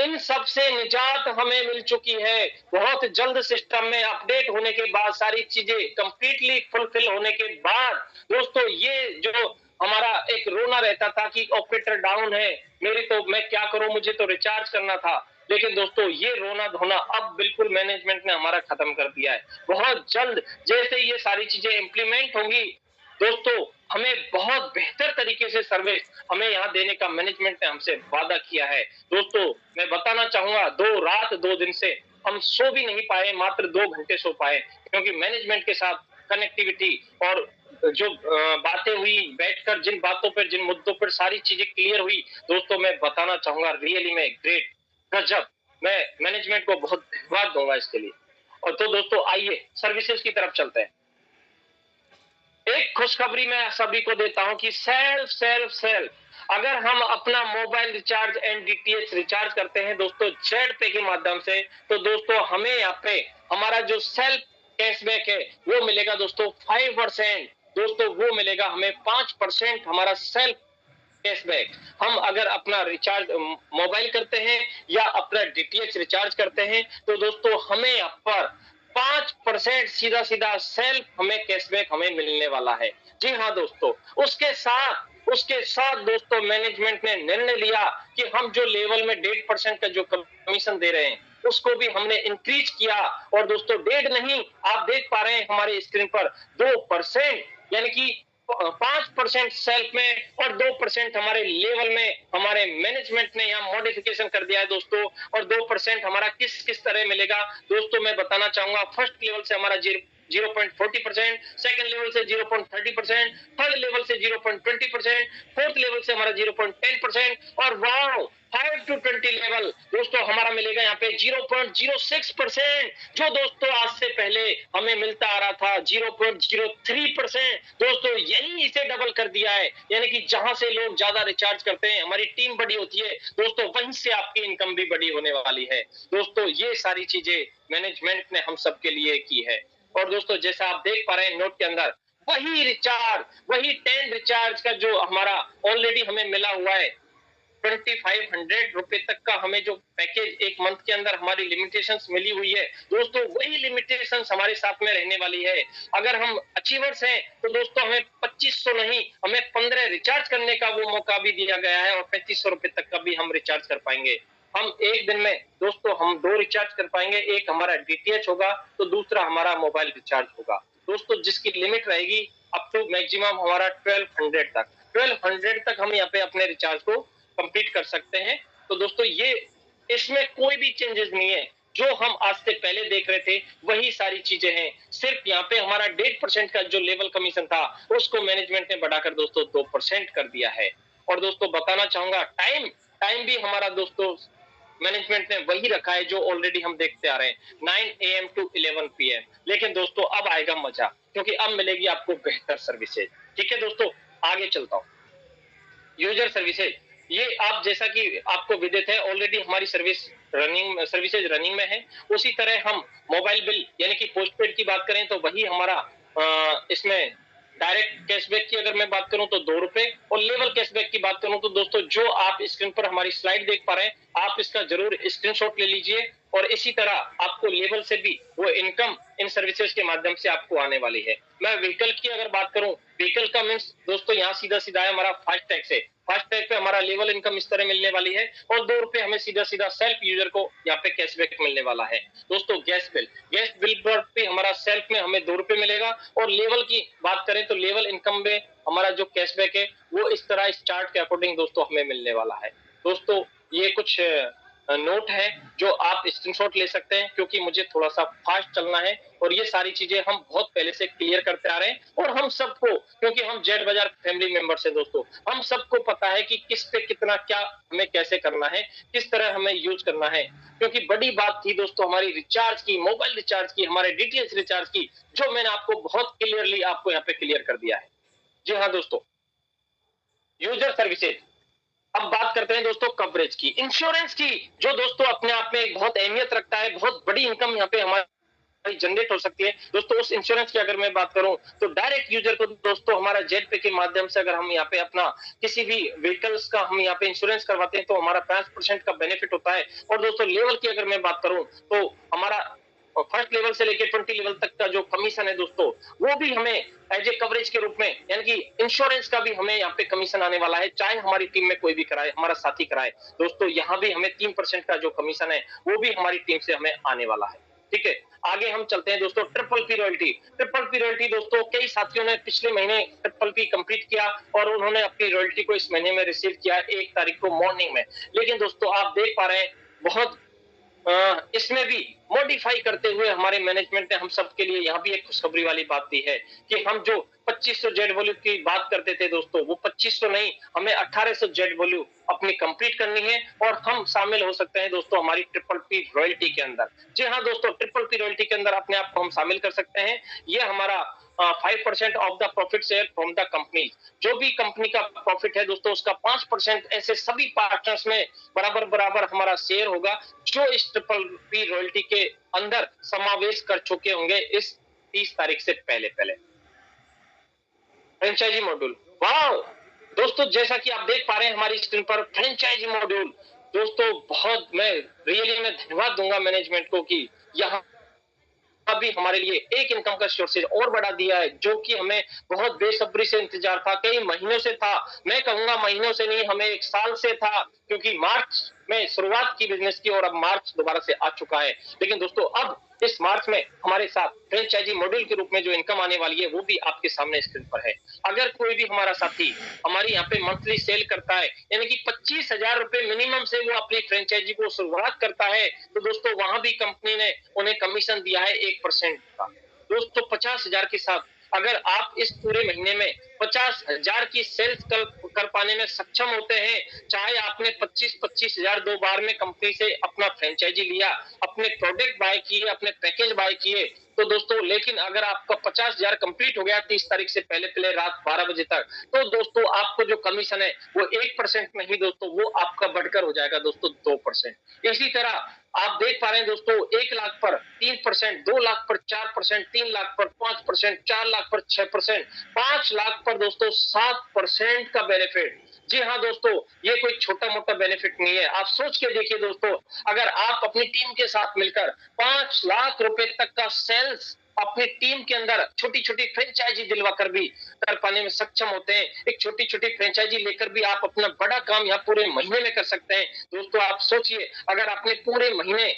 इन सब से निजात हमें मिल चुकी है। बहुत जल्द सिस्टम में अपडेट होने के बाद, सारी चीजें कंप्लीटली फुलफिल होने के बाद दोस्तों, ये जो हमारा एक रोना रहता था कि ऑपरेटर डाउन है, मेरी तो मैं क्या करूं, मुझे तो रिचार्ज करना था, लेकिन दोस्तों ये रोना धोना अब बिल्कुल मैनेजमेंट ने हमारा खत्म कर दिया है। बहुत जल्द जैसे ये सारी चीजें इंप्लीमेंट होंगी दोस्तों, हमें बहुत बेहतर तरीके से सर्विस हमें यहाँ देने का मैनेजमेंट ने हमसे वादा किया है। दोस्तों मैं बताना चाहूंगा, 2 दिन से हम सो भी नहीं पाए, मात्र 2 घंटे सो पाए, क्योंकि मैनेजमेंट के साथ कनेक्टिविटी और जो बातें हुई बैठकर, जिन बातों पर, जिन मुद्दों पर सारी चीजें क्लियर हुई दोस्तों, मैं बताना चाहूंगा रियली में ग्रेट, गजब। मैं मैनेजमेंट को बहुत धन्यवाद दूंगा इसके लिए। और तो दोस्तों आइए सर्विसेज की तरफ चलते हैं। एक खुशखबरी मैं सभी को देता हूं कि सेल्फ सेल्फ सेल्फ अगर हम अपना mobile recharge and DTH recharge करते हैं दोस्तों जेड पे के माध्यम से, तो दोस्तों हमें यहाँ पे हमारा जो सेल्फ कैशबैक है वो मिलेगा दोस्तों 5%। दोस्तों वो मिलेगा हमें 5% हमारा सेल्फ कैशबैक। हम अगर अपना रिचार्ज मोबाइल करते हैं या अपना डीटीएच रिचार्ज करते हैं, तो दोस्तों हमें यहाँ पर 5% सीधा सीधा सेल्फ हमें कैशबैक हमें मिलने वाला है। जी हाँ दोस्तों, उसके साथ दोस्तों मैनेजमेंट ने निर्णय लिया कि हम जो लेवल में 1.5% का जो कमीशन दे रहे हैं उसको भी हमने इंक्रीज किया। और दोस्तों 1.5 नहीं, आप देख पा रहे हैं हमारे स्क्रीन पर 2%, यानी कि 5% सेल्फ में और 2% हमारे लेवल में हमारे मैनेजमेंट ने यहाँ मॉडिफिकेशन कर दिया है दोस्तों। और 2% हमारा किस किस तरह मिलेगा दोस्तों, मैं बताना चाहूंगा। फर्स्ट लेवल से हमारा 0.40%, सेकंड लेवल से 0.30%, थर्ड लेवल से 0.20%, फोर्थ लेवल से हमारा 0.10%, और वाओ 5 to 20 लेवल दोस्तों हमारा मिलेगा यहाँ पे 0.06%, जो दोस्तों आज से पहले हमें मिलता आ रहा था 0.03%। दोस्तों यही इसे डबल कर दिया है, यानी कि जहां से लोग ज्यादा रिचार्ज करते हैं, हमारी टीम बड़ी होती है दोस्तों, वहीं से आपकी इनकम भी बड़ी होने वाली है। दोस्तों ये सारी चीजें मैनेजमेंट ने हम सबके लिए की है। और दोस्तों जैसा आप देख पा रहे हैं नोट के अंदर, वही 10 रिचार्ज का जो हमारा ऑलरेडी हमें मिला हुआ है, 2500 रुपए तक का हमें जो पैकेज एक मंथ के अंदर हमारी लिमिटेशंस मिली हुई है दोस्तों, वही लिमिटेशंस हमारे साथ में रहने वाली है। अगर हम अचीवर्स हैं तो दोस्तों हमें 2500 नहीं, हमें 15 रिचार्ज करने का वो मौका भी दिया गया है, और 3500 रुपए तक का भी हम रिचार्ज कर पाएंगे। हम एक दिन में दोस्तों हम 2 रिचार्ज कर पाएंगे, एक हमारा डीटीएच होगा तो दूसरा हमारा मोबाइल रिचार्ज होगा दोस्तों, जिसकी लिमिट रहेगी अप टू मैक्सिमम हमारा 1200 तक हम यहाँ पे अपने रिचार्ज को कंप्लीट कर सकते हैं। तो दोस्तों ये इसमें कोई भी चेंजेस नहीं है, जो हम आज से पहले देख रहे थे वही सारी चीजें हैं। सिर्फ यहाँ पे हमारा 1.5% का जो लेवल कमीशन था उसको मैनेजमेंट ने बढ़ाकर दोस्तों 2% कर दिया है। और दोस्तों बताना चाहूंगा टाइम भी हमारा दोस्तों मैनेजमेंट ने वही रखा है जो ऑलरेडी हम देखते आ रहे हैं, 9 AM to 11 PM। लेकिन दोस्तों अब आएगा मजा, क्योंकि अब मिलेगी आपको बेहतर सर्विसेज। ठीक है दोस्तों, आगे चलता हूँ। यूजर सर्विसेज, ये आप जैसा कि आपको विदित है ऑलरेडी हमारी सर्विसेज रनिंग में है। उसी तरह हम मोबाइल बिल यानी कि पोस्टपेड की बात करें तो वही हमारा इसमें डायरेक्ट कैशबैक की अगर मैं बात करूं तो 2 रुपए, और लेवल कैशबैक की बात करूं तो दोस्तों जो आप स्क्रीन पर हमारी स्लाइड देख पा रहे हैं, आप इसका जरूर स्क्रीनशॉट ले लीजिए और इसी तरह आपको लेवल से भी वो इनकम इन सर्विसेज के माध्यम से आपको आने वाली है। मैं व्हीकल की अगर बात करूं, व्हीकल का मीन्स दोस्तों यहाँ सीधा-सीधा है हमारा फास्ट टैग से। फास्ट टैग पे हमारा लेवल इनकम इस तरह मिलने वाली है और ₹2 हमें सीधा-सीधा सेल्फ यूजर को यहाँ पे कैशबैक मिलने वाला है। दोस्तों गैस बिल पर भी हमारा सेल्फ में हमें ₹2 मिलेगा और लेवल की बात करें तो लेवल इनकम में हमारा जो कैशबैक है वो इस तरह इस चार्ट के अकॉर्डिंग दोस्तों हमें मिलने वाला है। दोस्तों ये कुछ नोट है जो आप स्क्रीनशॉट ले सकते हैं क्योंकि मुझे थोड़ा-सा फास्ट चलना है और ये सारी चीजें हम बहुत पहले से क्लियर करते आ रहे हैं और हम सबको, क्योंकि हम जेड बाजार फैमिली मेंबर्स हैं दोस्तों, हम सबको पता है कि किस पे कितना क्या हमें कैसे करना है, किस तरह हमें यूज करना है। क्योंकि बड़ी बात थी दोस्तों हमारी रिचार्ज की, मोबाइल रिचार्ज की, हमारे डीटीएच रिचार्ज की, जो मैंने आपको बहुत क्लियरली आपको यहाँ पे क्लियर कर दिया है। जी हाँ दोस्तों, यूजर सर्विसेज। अब बात करते हैं दोस्तों कवरेज की, इंश्योरेंस की, जो दोस्तों अपने आप में एक बहुत अहमियत रखता है, बहुत बड़ी इनकम यहाँ पे हमारी जनरेट हो सकती है। दोस्तों उस इंश्योरेंस की अगर मैं बात करूं तो डायरेक्ट यूजर को दोस्तों हमारा जेट पे के माध्यम से अगर हम यहाँ पे अपना किसी भी व्हीकल्स का हम यहाँ पे इंश्योरेंस करवाते हैं तो हमारा 5% का बेनिफिट होता है। और दोस्तों लेवल की अगर मैं बात करूं तो हमारा फर्स्ट लेवल से लेकर 20 लेवल तक का जो कमीशन है दोस्तों वो भी हमें एज ए कवरेज के रूप में, यानी कि इंश्योरेंस का भी हमें यहाँ पे कमीशन आने वाला है, चाहे हमारी टीम में कोई भी कराए, हमारा साथी कराए। दोस्तों यहाँ भी हमें 3% का जो कमीशन है वो भी हमारी टीम से हमें आने वाला है। ठीक है, आगे हम चलते हैं दोस्तों triple P royalty. Triple P royalty दोस्तों कई साथियों ने पिछले महीने ट्रिपल पी कंप्लीट किया और उन्होंने अपनी रॉयल्टी को इस महीने में रिसीव किया 1 तारीख को मॉर्निंग में। लेकिन दोस्तों आप देख पा रहे हैं बहुत इसमें भी मॉडिफाई करते हुए हमारे मैनेजमेंट ने हम सबके लिए यहाँ भी एक खुशखबरी वाली बात दी है कि हम जो 2500 जेड वैल्यू की बात करते थे दोस्तों वो 2500 नहीं, हमें 1800 जेड वैल्यू अपनी कंप्लीट करनी है और हम शामिल हो सकते हैं दोस्तों हमारी ट्रिपल पी रॉयल्टी के अंदर। जी हाँ दोस्तों, ट्रिपल पी रॉयल्टी के अंदर अपने आप को हम शामिल कर सकते हैं। ये हमारा 5% of the profit share from the company, जो भी कंपनी का प्रॉफिट है दोस्तों उसका 5% ऐसे सभी पार्टनर्स में बराबर बराबर हमारा शेयर होगा जो इस ट्रिपल पी रॉयल्टी के अंदर समावेश कर चुके होंगे इस 30 तारीख से पहले पहले। फ्रेंचाइजी मॉड्यूल, वाओ दोस्तों, जैसा कि आप देख पा रहे हैं हमारी स्क्रीन पर फ्रेंचाइजी मॉड्यूल। दोस्तों बहुत मैं रियली में धन्यवाद दूंगा मैनेजमेंट को कि यहाँ अभी हमारे लिए एक इनकम का सोर्सेज और बढ़ा दिया है जो कि हमें बहुत बेसब्री से इंतजार था, कई महीनों से था, मैं कहूंगा महीनों से नहीं हमें 1 साल से था, क्योंकि मार्च में शुरुआत की बिजनेस की और अब मार्च दोबारा से आ चुका है। लेकिन दोस्तों अब इस मार्च में हमारे साथ फ्रेंचाइजी मॉड्यूल के रूप में जो इनकम आने वाली है वो भी आपके सामने स्क्रीन पर है। अगर कोई भी हमारा साथी हमारे यहाँ पे मंथली सेल करता है यानी कि 25,000 रुपए मिनिमम से वो अपनी फ्रेंचाइजी को शुरुआत करता है तो दोस्तों वहां भी कंपनी ने उन्हें कमीशन दिया है 1% का। दोस्तों 50,000 के साथ अगर आप इस पूरे महीने में 50,000 की सेल्स कर पाने में सक्षम होते हैं, चाहे आपने 25,000 दो बार में कंपनी से अपना फ्रेंचाइजी लिया, अपने प्रोडक्ट बाय किए, अपने पैकेज बाय किए, तो दोस्तों लेकिन अगर आपका 50,000 कंप्लीट हो गया 30 तारीख से पहले पहले रात 12 बजे तक, तो दोस्तों आपको जो कमीशन है वो 1% नहीं दोस्तों, वो आपका बढ़कर हो जाएगा दोस्तों 2%। इसी तरह आप देख पा रहे हैं दोस्तों 1 लाख पर 3%, 2 लाख पर 4%, 3 लाख पर 5%, 4 लाख पर 6%, 5 लाख पर दोस्तों 7% का बेनिफिट। जी हाँ दोस्तों, ये कोई छोटा मोटा बेनिफिट नहीं है। आप सोच के देखिए दोस्तों, अगर आप अपनी टीम के साथ मिलकर 5 लाख रुपए तक का सेल्स अपनी टीम के अंदर छोटी छोटी फ्रेंचाइजी दिलवा कर भी कर पाने में सक्षम होते हैं, एक छोटी छोटी फ्रेंचाइजी लेकर भी आप अपना बड़ा काम यहाँ पूरे महीने में कर सकते हैं। दोस्तों आप सोचिए, अगर आपने पूरे महीने,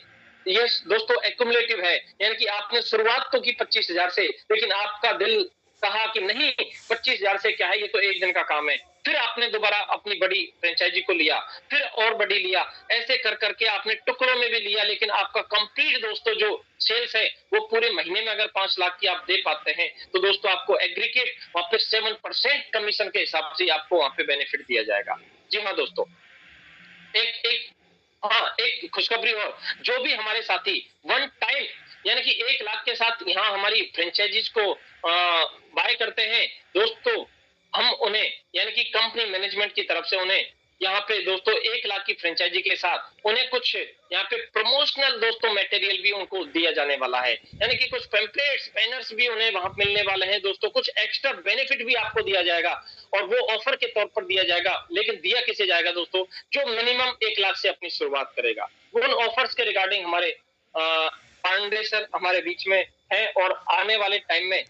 ये दोस्तों एक्युमुलेटिव है, यानी कि आपने शुरुआत तो की 25,000 से, लेकिन आपका दिल कहा कि नहीं 25,000 से क्या है, ये तो एक दिन का काम है। फिर आपने दोबारा अपनी बड़ी फ्रेंचाइजी को लिया, फिर और बड़ी लिया, ऐसे कर करके आपने टुकड़ों में भी लिया, लेकिन आपका कंप्लीट दोस्तों जो सेल्स है वो पूरे महीने में अगर 5 लाख की आप दे पाते हैं तो दोस्तों आपको एग्रीगेट वहां पे 7% कमीशन के हिसाब से आपको वहां पे बेनिफिट दिया जाएगा। जी हाँ दोस्तों, एक एक हाँ एक खुशखबरी और, जो भी हमारे साथी वन टाइम यानी कि 1 लाख के साथ यहाँ हमारी फ्रेंचाइजीज को बाय करते हैं दोस्तों, हम उन्हें यानी कि कंपनी मैनेजमेंट की तरफ से उन्हें यहाँ पे दोस्तों 1 लाख की फ्रेंचाइजी के साथ उन्हें कुछ यहाँ पे प्रमोशनल दोस्तों मटेरियल भी उनको दिया जाने वाला है, यानी कि कुछ पैम्पलेट्स बैनर्स भी उन्हें वहां मिलने वाले हैं दोस्तों, कुछ एक्स्ट्रा बेनिफिट भी आपको दिया जाएगा और वो ऑफर के तौर पर दिया जाएगा। लेकिन दिया किसे जाएगा दोस्तों, जो मिनिमम 1 लाख से अपनी शुरुआत करेगा। उन ऑफर्स के रिगार्डिंग हमारे पांडे सर हमारे बीच में हैं और आने वाले टाइम में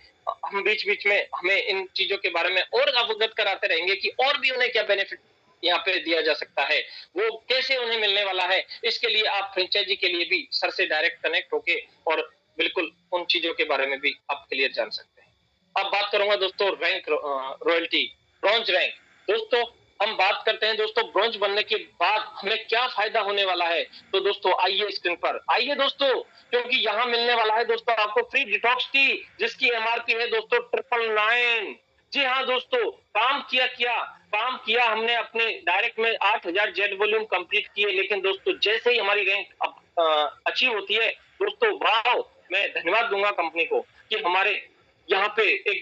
हम बीच-बीच में हमें इन चीज़ों के बारे में और अवगत कराते रहेंगे कि और भी उन्हें क्या बेनिफिट यहाँ पे दिया जा सकता है, वो कैसे उन्हें मिलने वाला है। इसके लिए आप फ्रेंचाइज़ी के लिए भी सर से डायरेक्ट कनेक्ट होके और बिल्कुल उन चीज़ों के बारे में भी आप क्लियर जान सकते हैं। अब बात करूँगा दोस्तों रैंक रॉयल्टी, ब्रॉन्ज रैंक। दोस्तों हम बात करते हैं दोस्तों ब्रॉन्ज बनने के बाद हमें क्या फ़ायदा होने वाला है। तो दोस्तों आइए स्क्रीन पर, आइए दोस्तों क्योंकि यहाँ मिलने वाला है दोस्तों आपको फ्री डिटॉक्स टी जिसकी एमआरपी है दोस्तों 999। जी हाँ दोस्तों, काम किया हमने अपने डायरेक्ट में 8000 जेट वॉल्यूम कंप्लीट किए, लेकिन दोस्तों जैसे ही हमारी रैंक अचीव होती है दोस्तों, वाह! मैं धन्यवाद दूंगा कंपनी को कि हमारे यहाँ पे एक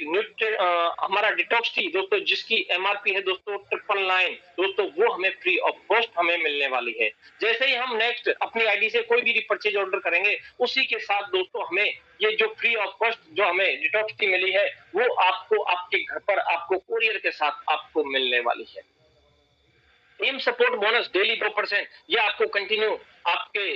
हमारा डिटॉक्स टी दोस्तों जिसकी एमआरपी है दोस्तों 999 दोस्तों, वो हमें फ्री ऑफ कॉस्ट हमें मिलने वाली है। जैसे ही हम नेक्स्ट अपनी आईडी से कोई भी परचेज ऑर्डर करेंगे, उसी के साथ दोस्तों हमें ये जो फ्री ऑफ कॉस्ट जो हमें डिटॉक्स टी मिली है, वो आपको आपके घर पर आपको कोरियर के साथ आपको मिलने वाली है। टीम सपोर्ट बोनस डेली 2%, ये आपको कंटिन्यू आपके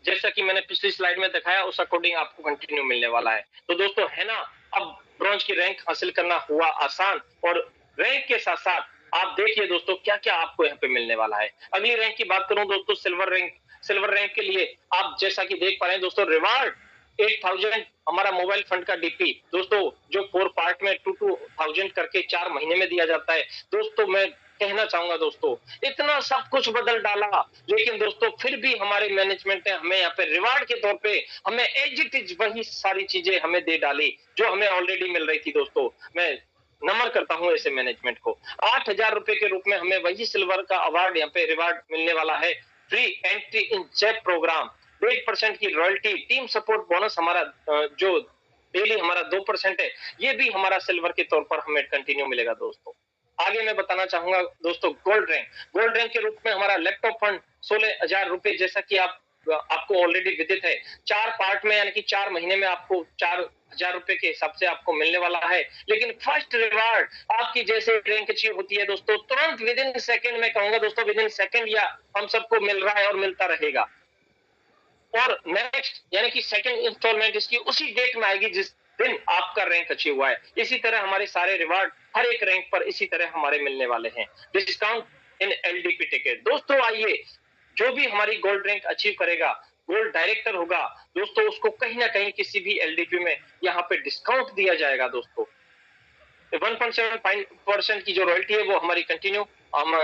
जैसा कि मैंने पिछली स्लाइड में दिखाया उस अकॉर्डिंग आपको कंटिन्यू मिलने वाला है। तो दोस्तों है ना, अब ब्रॉन्ज की रैंक हासिल करना हुआ आसान और रैंक के साथ-साथ आप देखिए दोस्तों क्या-क्या आपको यहाँ पे मिलने वाला है। अगली रैंक की बात करूँ दोस्तों सिल्वर रैंक। सिल्वर रैंक के लिए आप जैसा कि देख पा रहे हैं दोस्तों रिवार्ड 8000 हमारा मोबाइल फंड का डीपी दोस्तों जो 4 पार्ट में 2000 करके 4 महीने में दिया जाता है। दोस्तों मैं कहना चाहूंगा दोस्तों, इतना सब कुछ बदल डाला, लेकिन दोस्तों फिर भी हमारे मैनेजमेंट ने हमें यहाँ पे रिवार्ड के तौर पे हमें एज इट इज वही सारी चीजें हमें दे डाली जो हमें ऑलरेडी मिल रही थी दोस्तों। मैं नमन करता हूँ ऐसे मैनेजमेंट को। 8000 रुपए के रूप में हमें वही सिल्वर का अवार्ड यहाँ पे रिवार्ड मिलने वाला है। फ्री एंट्री इन जेप प्रोग्राम, 1% की रॉयल्टी, टीम सपोर्ट बोनस हमारा जो डेली हमारा 2% है, ये भी हमारा सिल्वर के तौर पर हमें कंटिन्यू मिलेगा दोस्तों। आगे मैं बताना चाहूंगा दोस्तों गोल्ड रैंक। गोल्ड रैंक के रूप में हमारा लैपटॉप फंड 16,000 रुपए जैसा कि आपको ऑलरेडी विदित है। 4 पार्ट में यानी कि 4 महीने में आपको 4000 रुपए के हिसाब से आपको मिलने वाला है। लेकिन फर्स्ट रिवार्ड आपकी जैसे रैंक अचीव होती है दोस्तों, तुरंत विद इन सेकंड, मैं कहूंगा दोस्तों विद इन सेकंड या हम सबको मिल रहा है और मिलता रहेगा। और नेक्स्ट यानी कि सेकंड इंस्टॉलमेंट इसकी उसी डेट में आएगी जिस दिन आपका रैंक अचीव हुआ है। इसी तरह हमारे सारे रिवार्ड हर एक रैंक पर इसी तरह हमारे मिलने वाले हैं। Discount in LDP ticket. दोस्तों आइए, जो भी हमारी गोल्ड रैंक अचीव करेगा, गोल्ड डायरेक्टर होगा दोस्तों, उसको कहीं ना कहीं किसी भी एलडीपी में यहाँ पे डिस्काउंट दिया जाएगा दोस्तों। 1.75% की जो रॉयल्टी है वो हमारी कंटिन्यू हम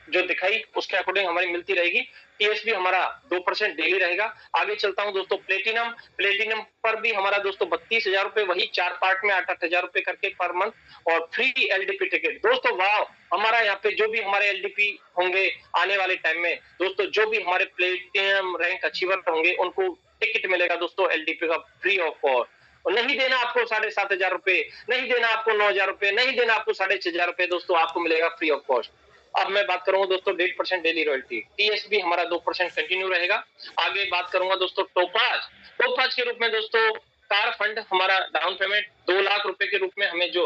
जो दिखाई उसके अकॉर्डिंग हमारी मिलती रहेगी। टीएसबी हमारा 2% डेली रहेगा। आगे चलता हूं दोस्तों प्लेटिनम। प्लेटिनम पर भी हमारा दोस्तों 32,000 रुपए, वही 4 पार्ट में 8,000 रुपए करके पर मंथ और फ्री एलडीपी टिकट। दोस्तों वाह, हमारा यहाँ पे जो भी हमारे एलडीपी होंगे आने वाले टाइम में दोस्तों, जो भी हमारे प्लेटिनम रैंक अचीवर होंगे उनको टिकट मिलेगा दोस्तों एलडीपी का फ्री ऑफ कॉस्ट। और नहीं देना आपको 7,500 रुपए, नहीं देना आपको 9,000 रुपए, नहीं देना आपको 6,500 रुपए दोस्तों, आपको मिलेगा फ्री ऑफ कॉस्ट। अब मैं बात करूंगा दोस्तों 1.5% डेली रॉयल्टी। टीएसबी हमारा 2% कंटिन्यू रहेगा। आगे बात करूंगा दोस्तों टोपाज। टोपाज के रूप में दोस्तों कार फंड हमारा डाउन पेमेंट 2 लाख रुपए के रूप में हमें जो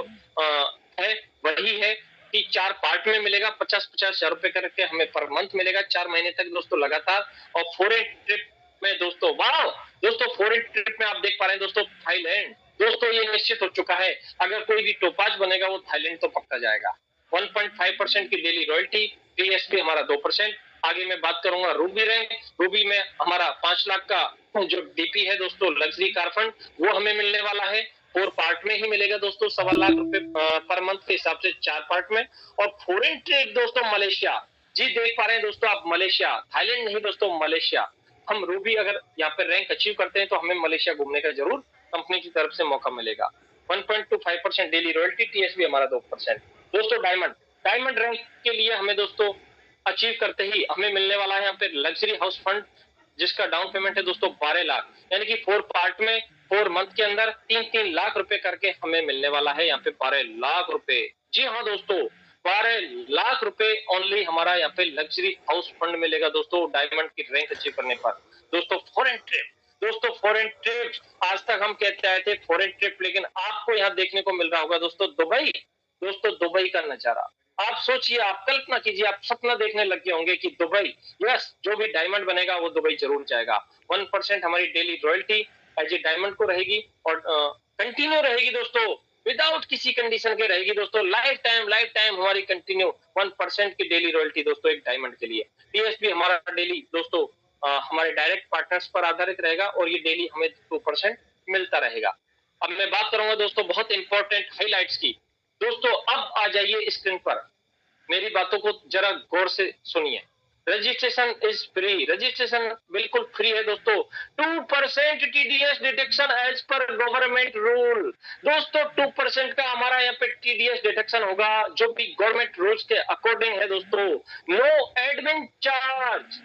है वही है कि 4 पार्ट में मिलेगा। 50-50 हजार रुपए करके हमें पर मंथ मिलेगा 4 महीने तक दोस्तों लगातार। और फॉरेन ट्रिप में दोस्तों वाह दोस्तों, फॉरेन ट्रिप में आप देख पा रहे हैं दोस्तों थाईलैंड। दोस्तों ये निश्चित हो चुका है, अगर कोई भी टोपाज बनेगा वो थाईलैंड तो पक्का जाएगा। 1.5% की डेली रॉयल्टी। टीएसपी हमारा 2%। आगे मैं बात करूंगा रूबी रैंक। रूबी में हमारा 5 लाख का जो डीपी है दोस्तों लग्जरी कार फंड, वो हमें मिलने वाला है। 4 पार्ट में ही मिलेगा दोस्तों, 1.25 लाख रुपए पर मंथ के हिसाब से 4 पार्ट में। और फॉरेन ट्रेड दोस्तों मलेशिया, जी देख पा रहे हैं दोस्तों आप, मलेशिया, थाईलैंड नहीं दोस्तों, मलेशिया। हम रूबी अगर यहाँ पे रैंक अचीव करते हैं तो हमें मलेशिया घूमने का जरूर कंपनी की तरफ से मौका मिलेगा। 1.25% डेली रॉयल्टी। टीएसबी हमारा 2%। दोस्तों डायमंड, डायमंड रैंक के लिए हमें दोस्तों अचीव करते ही हमें मिलने वाला है यहाँ पे लग्जरी हाउस फंड, जिसका डाउन पेमेंट है दोस्तों 12 लाख, यानी कि 4 पार्ट में 4 मंथ के अंदर 3-3 लाख रुपए करके हमें मिलने वाला है यहाँ पे 12 लाख रुपए। जी हाँ दोस्तों, 12 लाख रुपए ओनली हमारा यहाँ पे लग्जरी हाउस फंड मिलेगा दोस्तों डायमंड की रैंक अचीव करने पर। दोस्तों फॉरेन ट्रिप, दोस्तों फॉरेन ट्रिप आज तक हम कहते आए थे फॉरेन ट्रिप, लेकिन आपको यहाँ देखने को मिल रहा होगा दोस्तों दुबई। दोस्तों दुबई का नजारा आप सोचिए, आप कल्पना कीजिए, आप सपना देखने लग गए होंगे कि दुबई, यस, जो भी डायमंड बनेगा वो दुबई जरूर जाएगा। 1% हमारी daily royalty as a diamond को रहेगी और कंटिन्यू रहेगी दोस्तों, विदाउट किसी कंडीशन के रहेगी दोस्तों, लाइफ टाइम हमारी कंटिन्यू 1% की डेली रॉयल्टी दोस्तों एक डायमंड के लिए। टीएसपी हमारा डेली दोस्तों हमारे डायरेक्ट पार्टनर्स पर आधारित रहेगा और ये डेली हमें 2% मिलता रहेगा। अब मैं बात करूंगा दोस्तों बहुत इंपॉर्टेंट हाइलाइट्स की। दोस्तों अब आ जाइए स्क्रीन पर, मेरी बातों को जरा गौर से सुनिए। रजिस्ट्रेशन इज फ्री, रजिस्ट्रेशन बिल्कुल फ्री है दोस्तों। 2% TDS deduction as per government rule. दोस्तों 2% का हमारा यहाँ पे टीडीएस डिडक्शन होगा, जो भी गवर्नमेंट रूल्स के अकॉर्डिंग है दोस्तों। No admin charge.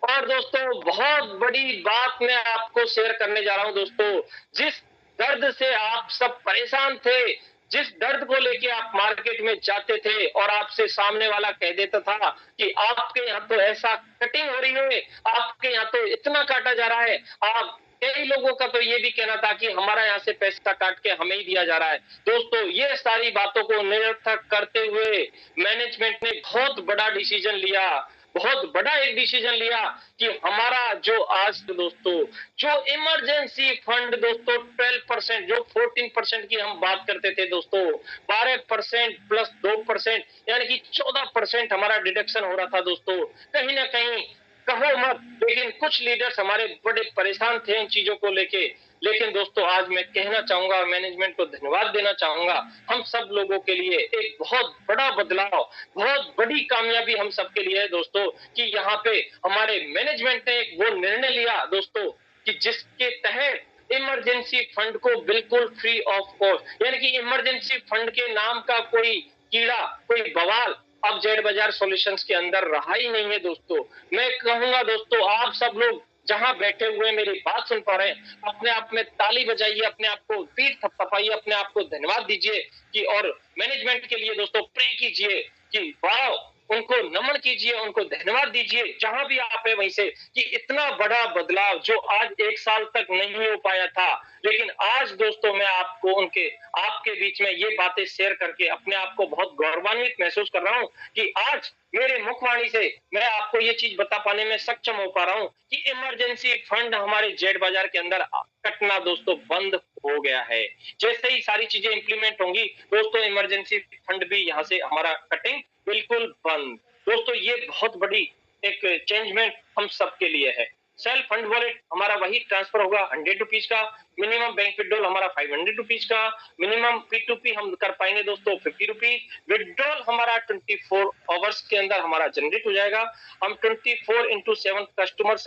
और दोस्तों बहुत बड़ी बात मैं आपको शेयर करने जा रहा हूं दोस्तों, जिस दर्द से आप सब परेशान थे, जिस दर्द को लेके आप मार्केट में जाते थे और आपसे सामने वाला कह देता था कि आपके यहाँ तो ऐसा कटिंग हो रही है, आपके यहाँ तो इतना काटा जा रहा है, आप कई लोगों का तो ये भी कहना था कि हमारा यहाँ से पैसा काट के हमें ही दिया जा रहा है। दोस्तों ये सारी बातों को निरर्थक करते हुए मैनेजमेंट ने बहुत बड़ा डिसीजन लिया, बहुत बड़ा एक डिसीजन लिया कि हमारा जो आज दोस्तों जो इमरजेंसी फंड दोस्तों 12%, जो 14% की हम बात करते थे दोस्तों, 12% प्लस 2% यानी कि 14% हमारा डिडक्शन हो रहा था दोस्तों। कहीं ना कहीं कहो मत, लेकिन कुछ लीडर्स हमारे बड़े परेशान थे इन चीजों को लेके। लेकिन दोस्तों आज मैं कहना चाहूंगा और मैनेजमेंट को धन्यवाद देना चाहूंगा, हम सब लोगों के लिए एक बहुत बड़ा बदलाव, बहुत बड़ी कामयाबी हम सबके लिए है दोस्तों, कि यहाँ पे हमारे मैनेजमेंट ने एक वो निर्णय लिया दोस्तों कि जिसके तहत इमरजेंसी फंड को बिल्कुल फ्री ऑफ कॉस्ट, यानी कि इमरजेंसी फंड के नाम का कोई कीड़ा, कोई बवाल अब जेड बाजार सॉल्यूशंस के अंदर रहा ही नहीं है दोस्तों। मैं कहूंगा दोस्तों आप सब लोग जहां बैठे हुए मेरी बात सुन पा रहे हैं, अपने आप में ताली बजाइए, अपने आप को पीठ थपथपाइए, अपने आप को धन्यवाद दीजिए कि और मैनेजमेंट के लिए दोस्तों प्रे कीजिए कि वाह, उनको नमन कीजिए, उनको धन्यवाद दीजिए जहां भी आप है वहीं से, कि इतना बड़ा बदलाव जो आज एक साल तक नहीं हो पाया था, लेकिन आज दोस्तों मैं आपको उनके आपके बीच में ये बातें शेयर करके अपने आप को बहुत गौरवान्वित महसूस कर रहा हूं कि आज मेरे मुखवाणी से मैं आपको ये चीज बता पाने में सक्षम हो पा रहा हूं कि इमरजेंसी फंड हमारे जेड बाजार के अंदर कटना दोस्तों बंद हो गया है। जैसे ही सारी चीजें इंप्लीमेंट होंगी दोस्तों, इमरजेंसी फंड भी यहाँ से हमारा कटिंग बिल्कुल बंद। दोस्तों ये बहुत बड़ी एक चेंजमेंट हम सबके लिए है। सेल्फ फंड वॉलेट हमारा वही ट्रांसफर होगा 100 रुपीज का, मिनिमम बैंक विड्रॉल हमारा 500 रुपीज का, मिनिमम P2P हम कर पाएंगे दोस्तों 50 रुपीज, विड्रॉल हमारा 24 आवर्स के अंदर हमारा जनरेट हो जाएगा। हम 24/7 कस्टमर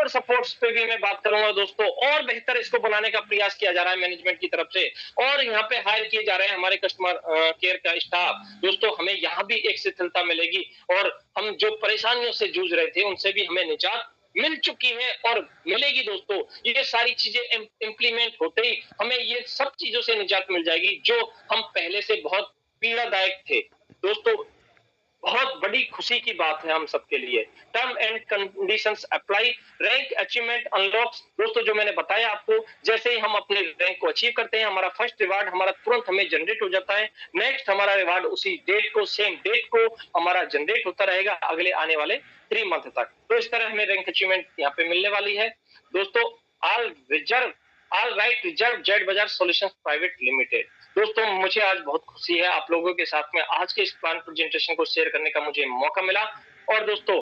सपोर्ट्स पे भी मैं बात करूंगा दोस्तों, और बेहतर इसको बनाने का प्रयास किया जा रहा है मैनेजमेंट की तरफ से, और यहाँ पे हायर किए जा रहे हैं हमारे कस्टमर केयर का स्टाफ दोस्तों। हमें यहाँ भी एक शिथिलता मिलेगी और हम जो परेशानियों से जूझ रहे थे उनसे भी हमें निजात मिल चुकी है और मिलेगी दोस्तों। ये सारी चीजें इंप्लीमेंट होते ही हमें ये सब चीजों से निजात मिल जाएगी जो हम पहले से बहुत पीड़ादायक थे दोस्तों। बहुत बड़ी खुशी की बात है हम सबके लिए। Term and conditions apply, rank achievement unlocks दोस्तों, जो मैंने बताया आपको, जैसे ही हम अपने रैंक को अचीव करते हैं हमारा फर्स्ट रिवार्ड हमारा तुरंत हमें जनरेट हो जाता है। नेक्स्ट हमारा रिवार्ड उसी डेट को, सेम डेट को हमारा जनरेट होता रहेगा अगले आने वाले 3 मंथ तक। तो इस तरह हमें रैंक अचीवमेंट यहाँ पे मिलने वाली है दोस्तों। ऑल राइट रिजर्व जेड बाजार सॉल्यूशंस प्राइवेट लिमिटेड दोस्तों, मुझे आज बहुत खुशी है आप लोगों के साथ में आज के इस प्लान प्रेजेंटेशन को शेयर करने का मुझे मौका मिला। और दोस्तों